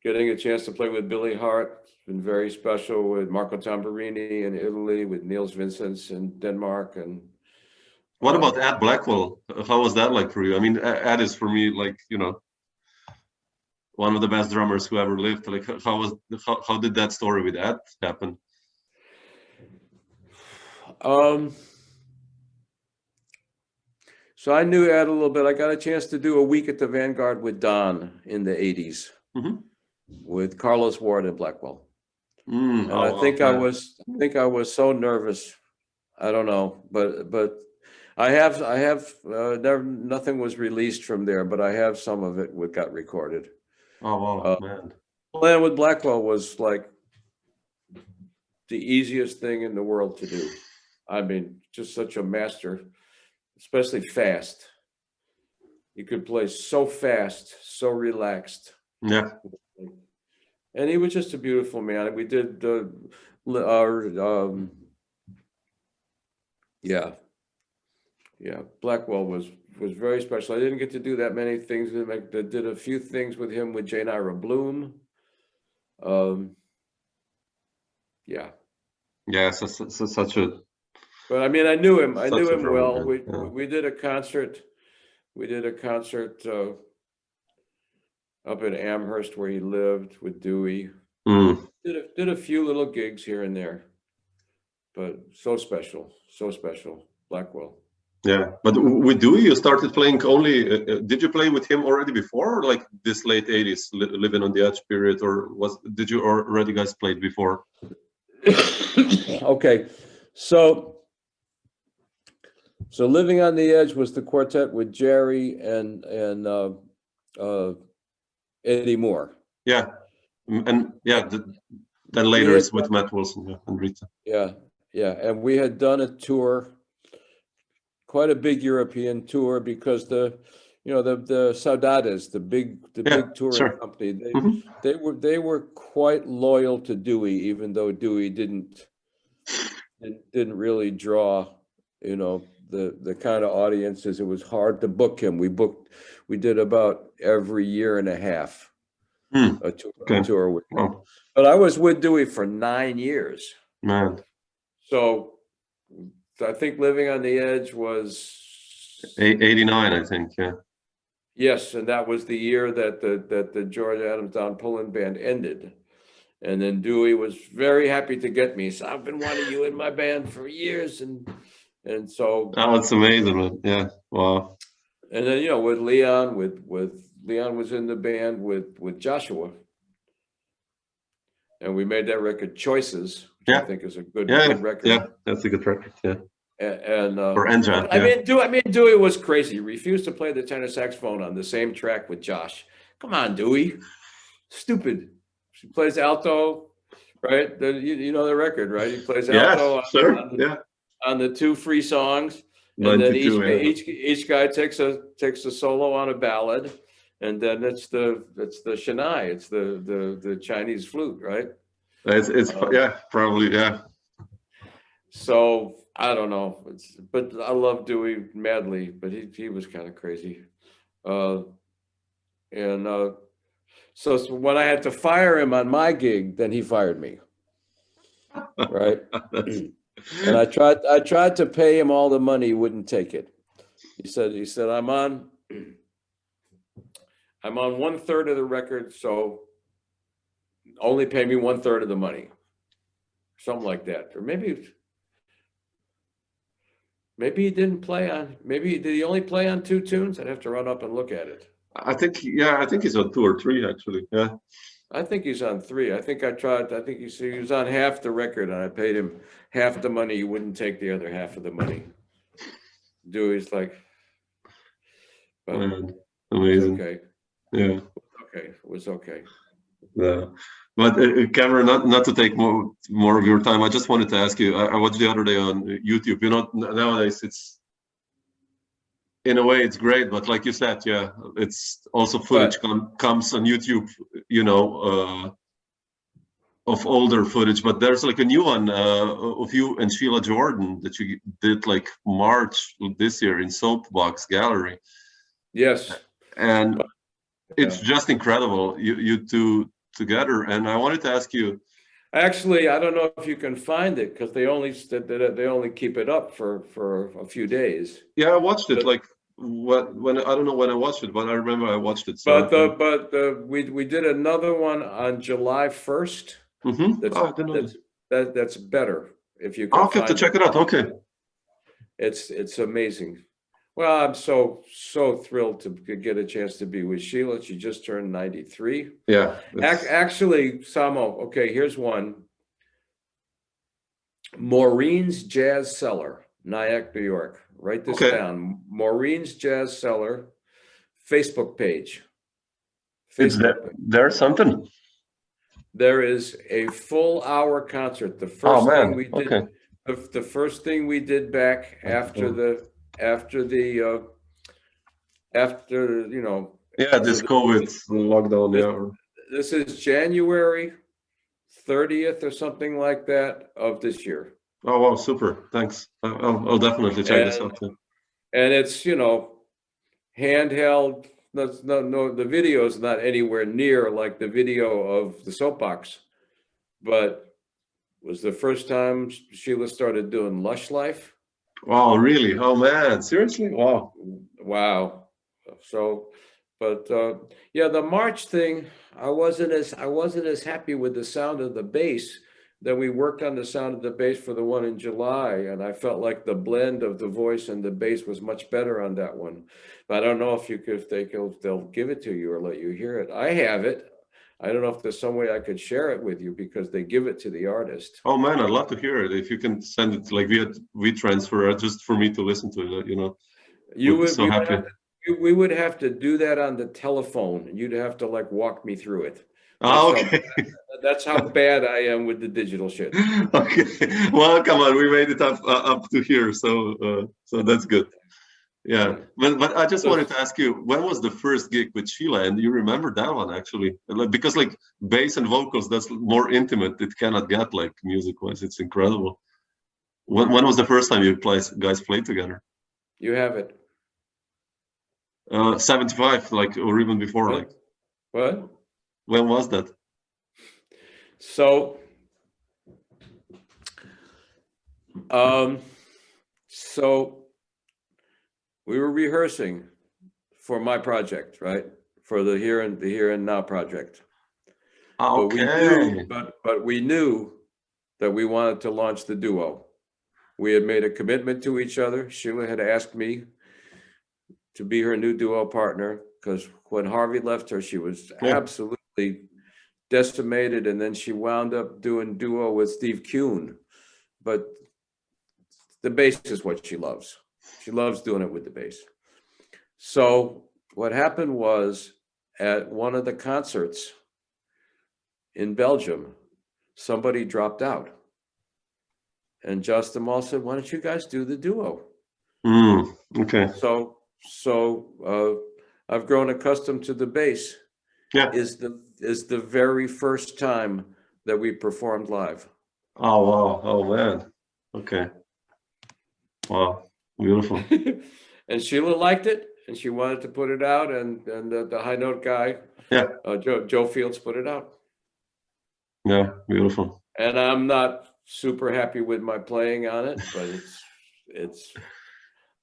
Speaker 2: getting a chance to play with Billy Hart has been very special, with Marco Tamburini in Italy, with Niels Vincents in Denmark, and
Speaker 1: what about Ed Blackwell? How was that like for you? I mean, Ed is for me like, you know, one of the best drummers who ever lived. Like, how did that story with Ed happen?
Speaker 2: So I knew Ed a little bit. I got a chance to do a week at the Vanguard with Don in the 80s, with Carlos Ward and Blackwell. And I think I was so nervous. I don't know, but I have nothing was released from there, but I have some of it got recorded.
Speaker 1: Oh wow, man.
Speaker 2: Playing with Blackwell was like the easiest thing in the world to do. I mean, just such a master, especially fast. You could play so fast, so relaxed.
Speaker 1: Yeah.
Speaker 2: And he was just a beautiful man. We did Blackwell was very special. I didn't get to do that many things with him. I did a few things with him with Jane Ira Bloom.
Speaker 1: Yeah, so such a.
Speaker 2: But I mean, I knew him. I knew him well.
Speaker 1: Man.
Speaker 2: We did a concert. We did a concert up in Amherst where he lived with Dewey. Did a few little gigs here and there, but so special, Blackwell. Yeah,
Speaker 1: but with Dewey, you started playing only. Did you play with him already before, like this late '80s, Living on the Edge period, or did you already guys played before?
Speaker 2: Okay, so Living on the Edge was the quartet with Jerry and Eddie Moore.
Speaker 1: Yeah, and then later it's with Matt Wilson and Rita.
Speaker 2: Yeah, and we had done a tour, quite a big European tour, because the Saudades, the big touring company, they were quite loyal to Dewey, even though Dewey didn't really draw, the kind of audiences. It was hard to book him. We did about every year and a half a tour with him. But I was with Dewey for 9 years.
Speaker 1: Man.
Speaker 2: So I think Living on the Edge was
Speaker 1: 89, I think. Yeah.
Speaker 2: Yes, and that was the year that the George Adams Don Pullen band ended, and then Dewey was very happy to get me. So I've been wanting you in my band for years, and so.
Speaker 1: Oh, it's amazing, man. Yeah. Wow.
Speaker 2: And then with Leon, with Leon was in the band with Joshua, and we made that record Choices, which I think is a good record.
Speaker 1: Yeah, that's a good record. Yeah.
Speaker 2: For
Speaker 1: Enja,
Speaker 2: I mean, Dewey was crazy. He refused to play the tenor saxophone on the same track with Josh. Come on, Dewey. Stupid. He plays alto, right? You know the record, right? He plays alto on the 2 free songs. And then each guy takes a solo on a ballad, and then it's the shanai, it's the Chinese flute, right?
Speaker 1: It's probably.
Speaker 2: So I don't know, but I love Dewey madly, but he was kind of crazy, so when I had to fire him on my gig, then he fired me, right? And I tried to pay him all the money, he wouldn't take it. He said I'm on 1/3 of the record, so only pay me 1/3 of the money, something like that, or maybe he didn't play on. Did he only play on 2 tunes? I'd have to run up and look at it.
Speaker 1: I think he's on 2 or 3 actually. Yeah.
Speaker 2: I think he's on 3. I think he was on half the record, and I paid him half the money. He wouldn't take the other half of the money. Dewey's like,
Speaker 1: amazing.
Speaker 2: Okay.
Speaker 1: Yeah.
Speaker 2: Okay, it was okay.
Speaker 1: Yeah. But Cameron, not to take more of your time, I just wanted to ask you. I watched the other day on YouTube. You know, nowadays it's in a way it's great, but like you said, yeah, it's also footage comes on YouTube. You know, of older footage. But there's like a new one of you and Sheila Jordan that you did like March this year in Soapbox Gallery.
Speaker 2: Yes.
Speaker 1: And it's just incredible. You two together, and I wanted to ask you.
Speaker 2: Actually, I don't know if you can find it because they only keep it up for a few days.
Speaker 1: Yeah, I watched it like when I don't know when I watched it, but I remember I watched it. So
Speaker 2: but we did another one on July 1st. That's better if you can.
Speaker 1: I'll have to check it out. Okay.
Speaker 2: It's amazing. Well, I'm so thrilled to get a chance to be with Sheila. She just turned 93.
Speaker 1: Yeah.
Speaker 2: Actually, Samo, okay, here's one. Maureen's Jazz Cellar, Nyack, New York. Write this down. Maureen's Jazz Cellar, Facebook page.
Speaker 1: Is there something?
Speaker 2: There is a full hour concert. The first thing we did.
Speaker 1: Okay.
Speaker 2: The first thing we did back after you know.
Speaker 1: Yeah, this COVID lockdown.
Speaker 2: This is January 30th or something like that of this year.
Speaker 1: Oh wow, super! Thanks. I'll definitely check this out too.
Speaker 2: And it's, you know, handheld. The video is not anywhere near like the video of the Soapbox, but was the first time Sheila started doing Lush Life.
Speaker 1: Wow, really? Oh man, seriously? Wow.
Speaker 2: So, but yeah, the March thing, I wasn't as happy with the sound of the bass. Then we worked on the sound of the bass for the one in July, and I felt like the blend of the voice and the bass was much better on that one. But I don't know if they'll give it to you or let you hear it. I have it. I don't know if there's some way I could share it with you because they give it to the artist.
Speaker 1: Oh man, I'd love to hear it. If you can send it like via WeTransfer, just for me to listen to it, you know.
Speaker 2: We would have to do that on the telephone. You'd have to like walk me through it.
Speaker 1: Okay.
Speaker 2: That's how bad I am with the digital shit.
Speaker 1: Okay. Well, come on, we made it up to here, so that's good. Yeah, but I just wanted to ask you, when was the first gig with Sheila? And you remember that one actually? Because like bass and vocals, that's more intimate. It cannot get like music-wise. It's incredible. When was the first time you guys played together?
Speaker 2: You have it.
Speaker 1: 75, like, or even before, like.
Speaker 2: What?
Speaker 1: When was that?
Speaker 2: So we were rehearsing for my project, right? For the Here and Now project.
Speaker 1: Okay.
Speaker 2: But we knew that we wanted to launch the duo. We had made a commitment to each other. Sheila had asked me to be her new duo partner because when Harvey left her, she was absolutely decimated, and then she wound up doing duo with Steve Kuhn. But the bass is what she loves. She loves doing it with the bass. So what happened was at one of the concerts in Belgium, somebody dropped out. And Justin Mall said, why don't you guys do the duo?
Speaker 1: Okay.
Speaker 2: So I've grown accustomed to the bass.
Speaker 1: Yeah.
Speaker 2: Is the very first time that we performed live.
Speaker 1: Oh wow. Oh man. Okay. Wow. Beautiful.
Speaker 2: And Sheila liked it, and she wanted to put it out, and the high note guy, Joe Fields, put it out.
Speaker 1: Yeah, beautiful.
Speaker 2: And I'm not super happy with my playing on it, but it's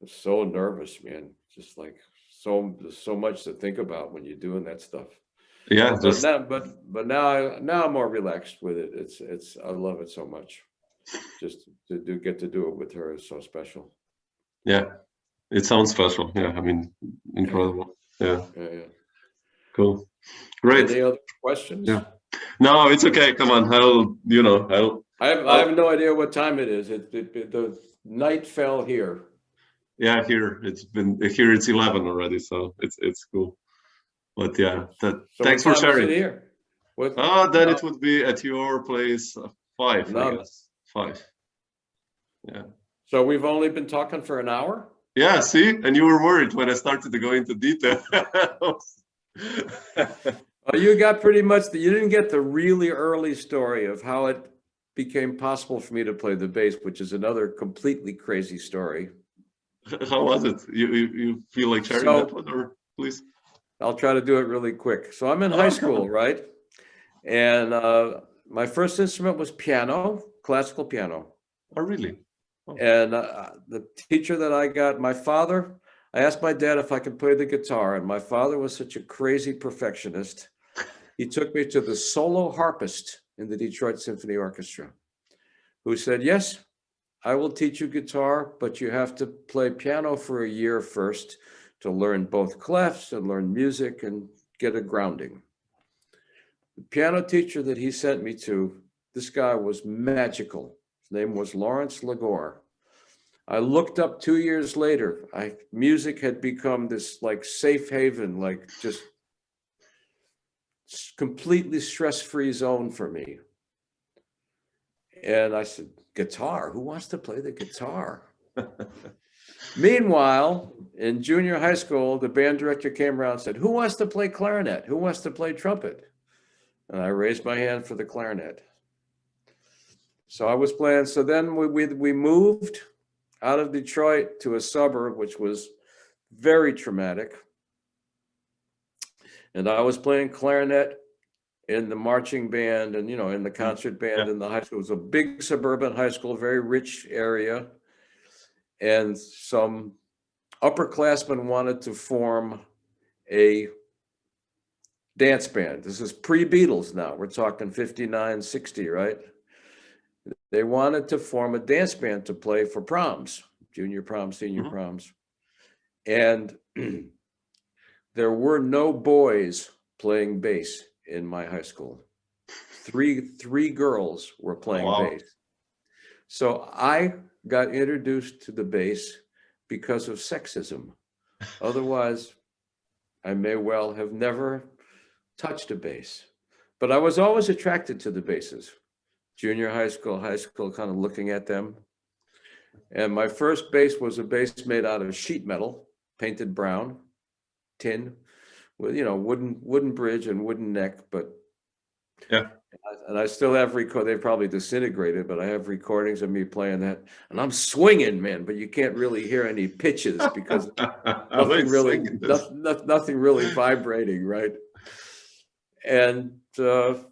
Speaker 2: so nervous, man. Just like so much to think about when you're doing that stuff.
Speaker 1: Yeah,
Speaker 2: but now I'm more relaxed with it. It's I love it so much. Just to get to do it with her is so special.
Speaker 1: Yeah, it sounds special. Yeah, I mean, incredible. Yeah. Cool. Great.
Speaker 2: Any other questions?
Speaker 1: Yeah. No, it's okay. Come on.
Speaker 2: I have no idea what time it is. The night fell here.
Speaker 1: Yeah, here it's 11 already, so it's cool. But yeah, thanks for sharing.
Speaker 2: Here? What?
Speaker 1: Then it would be at your place 5, I
Speaker 2: No.
Speaker 1: guess. 5. Yeah.
Speaker 2: So we've only been talking for an hour?
Speaker 1: Yeah, see? And you were worried when I started to go into detail.
Speaker 2: Well, you got pretty much, you didn't get the really early story of how it became possible for me to play the bass, which is another completely crazy story.
Speaker 1: How was it? You feel like sharing that one, or please?
Speaker 2: I'll try to do it really quick. So I'm in high school, right? And my first instrument was piano, classical piano.
Speaker 1: Oh, really? Oh.
Speaker 2: And the teacher that I got, I asked my dad if I could play the guitar, and my father was such a crazy perfectionist. He took me to the solo harpist in the Detroit Symphony Orchestra, who said, yes, I will teach you guitar, but you have to play piano for a year first to learn both clefs and learn music and get a grounding. The piano teacher that he sent me to, this guy was magical. His name was Lawrence Lagore. I looked up 2 years later. Music had become this like safe haven, like just completely stress-free zone for me. And I said, guitar? Who wants to play the guitar? Meanwhile, in junior high school, the band director came around and said, who wants to play clarinet? Who wants to play trumpet? And I raised my hand for the clarinet. So I was playing. So then we moved out of Detroit to a suburb, which was very traumatic. And I was playing clarinet in the marching band and, you know, in the concert band in the high school. It was a big suburban high school, very rich area. And some upperclassmen wanted to form a dance band. This is pre-Beatles now. We're talking 59, 60, right? They wanted to form a dance band to play for proms, junior proms, senior proms. And there were no boys playing bass in my high school. Three girls were playing bass. So I got introduced to the bass because of sexism. Otherwise, I may well have never touched a bass. But I was always attracted to the basses. Junior high school, kind of looking at them. And my first bass was a bass made out of sheet metal, painted brown, tin, with, you know, wooden bridge and wooden neck. But
Speaker 1: yeah,
Speaker 2: and I still have they probably disintegrated, but I have recordings of me playing that, and I'm swinging, man. But you can't really hear any pitches because nothing really vibrating, right? And so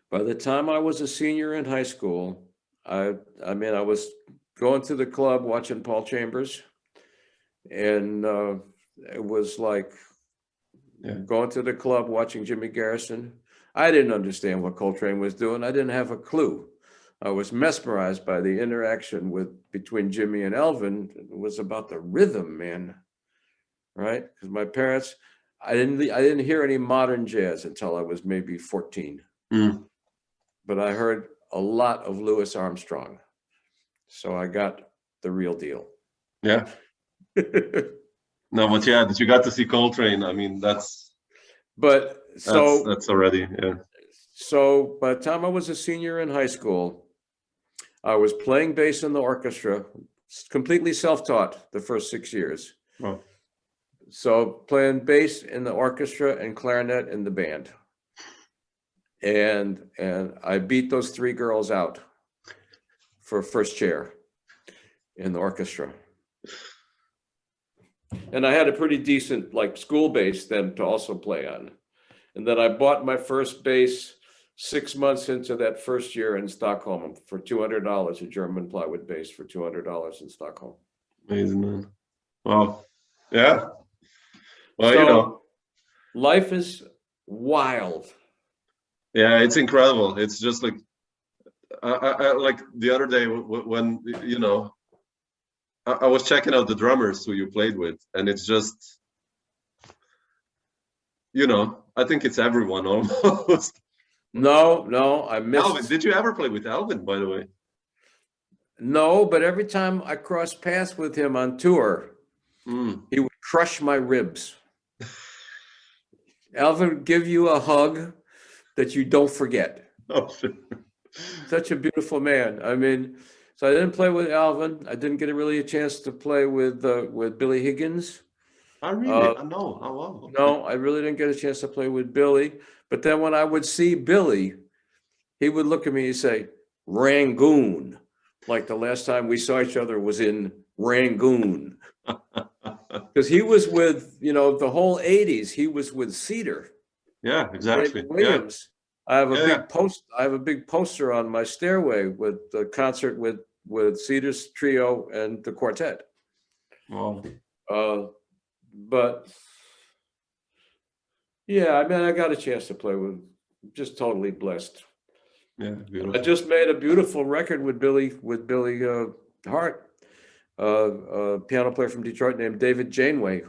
Speaker 2: by the time I was a senior in high school, I was going to the club watching Paul Chambers, and it was like going to the club watching Jimmy Garrison. I didn't understand what Coltrane was doing. I didn't have a clue. I was mesmerized by the interaction between Jimmy and Elvin. It was about the rhythm, man, right? Because my parents, I didn't hear any modern jazz until I was maybe 14. But I heard a lot of Louis Armstrong. So I got the real deal.
Speaker 1: Yeah. No, but yeah, that you got to see Coltrane. I mean, that's already, yeah.
Speaker 2: So by the time I was a senior in high school, I was playing bass in the orchestra, completely self-taught the first 6 years.
Speaker 1: Oh.
Speaker 2: So playing bass in the orchestra and clarinet in the band. And I beat those 3 girls out for first chair in the orchestra. And I had a pretty decent like school bass then to also play on. And then I bought my first bass 6 months into that first year in Stockholm for $200, a German plywood bass for $200 in Stockholm.
Speaker 1: Amazing, man. Wow. Yeah. Well,
Speaker 2: so,
Speaker 1: you know,
Speaker 2: life is wild.
Speaker 1: Yeah, it's incredible. It's just like, I like the other day when, you know, I was checking out the drummers who you played with, and it's just, you know, I think it's everyone almost.
Speaker 2: No, I missed.
Speaker 1: Alvin, did you ever play with Alvin, by the way?
Speaker 2: No, but every time I crossed paths with him on tour, he would crush my ribs. Alvin give you a hug that you don't forget.
Speaker 1: Oh, sure.
Speaker 2: Such a beautiful man. I mean, so I didn't play with Alvin. I didn't get really a chance to play with Billy Higgins.
Speaker 1: Oh, really? I know. Oh, wow. Okay.
Speaker 2: No, I really didn't get a chance to play with Billy. But then when I would see Billy, he would look at me and say, Rangoon. Like the last time we saw each other was in Rangoon. Because he was with, the whole 80s, he was with Cedar.
Speaker 1: Yeah, exactly.
Speaker 2: David Williams. I have a
Speaker 1: Yeah.
Speaker 2: big poster on my stairway with the concert with Cedar's trio and the quartet.
Speaker 1: Wow.
Speaker 2: But yeah, I mean, I got a chance to play with, just totally blessed.
Speaker 1: Yeah, beautiful.
Speaker 2: I just made a beautiful record with Billy Hart, a piano player from Detroit named David Janeway.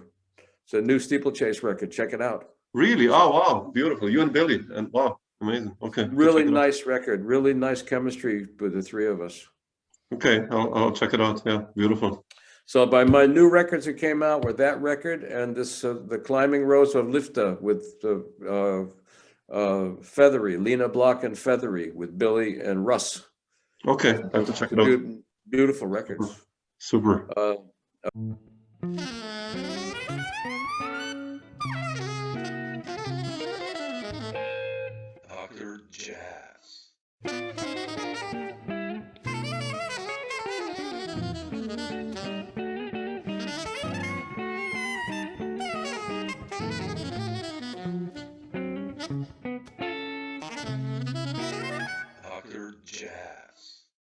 Speaker 2: It's a new steeplechase record. Check it out.
Speaker 1: Really? Oh, wow. Beautiful. You and Billy. And wow, amazing. Okay.
Speaker 2: Really nice record. Really nice chemistry with the three of us.
Speaker 1: Okay, I'll check it out. Yeah, beautiful.
Speaker 2: So by my new records that came out were that record and this the Climbing Rose of Lifta with the Feathery, Lena Block and Feathery with Billy and Russ.
Speaker 1: Okay, I have to check it out.
Speaker 2: Beautiful records.
Speaker 1: Super.
Speaker 3: Dr. Jazz.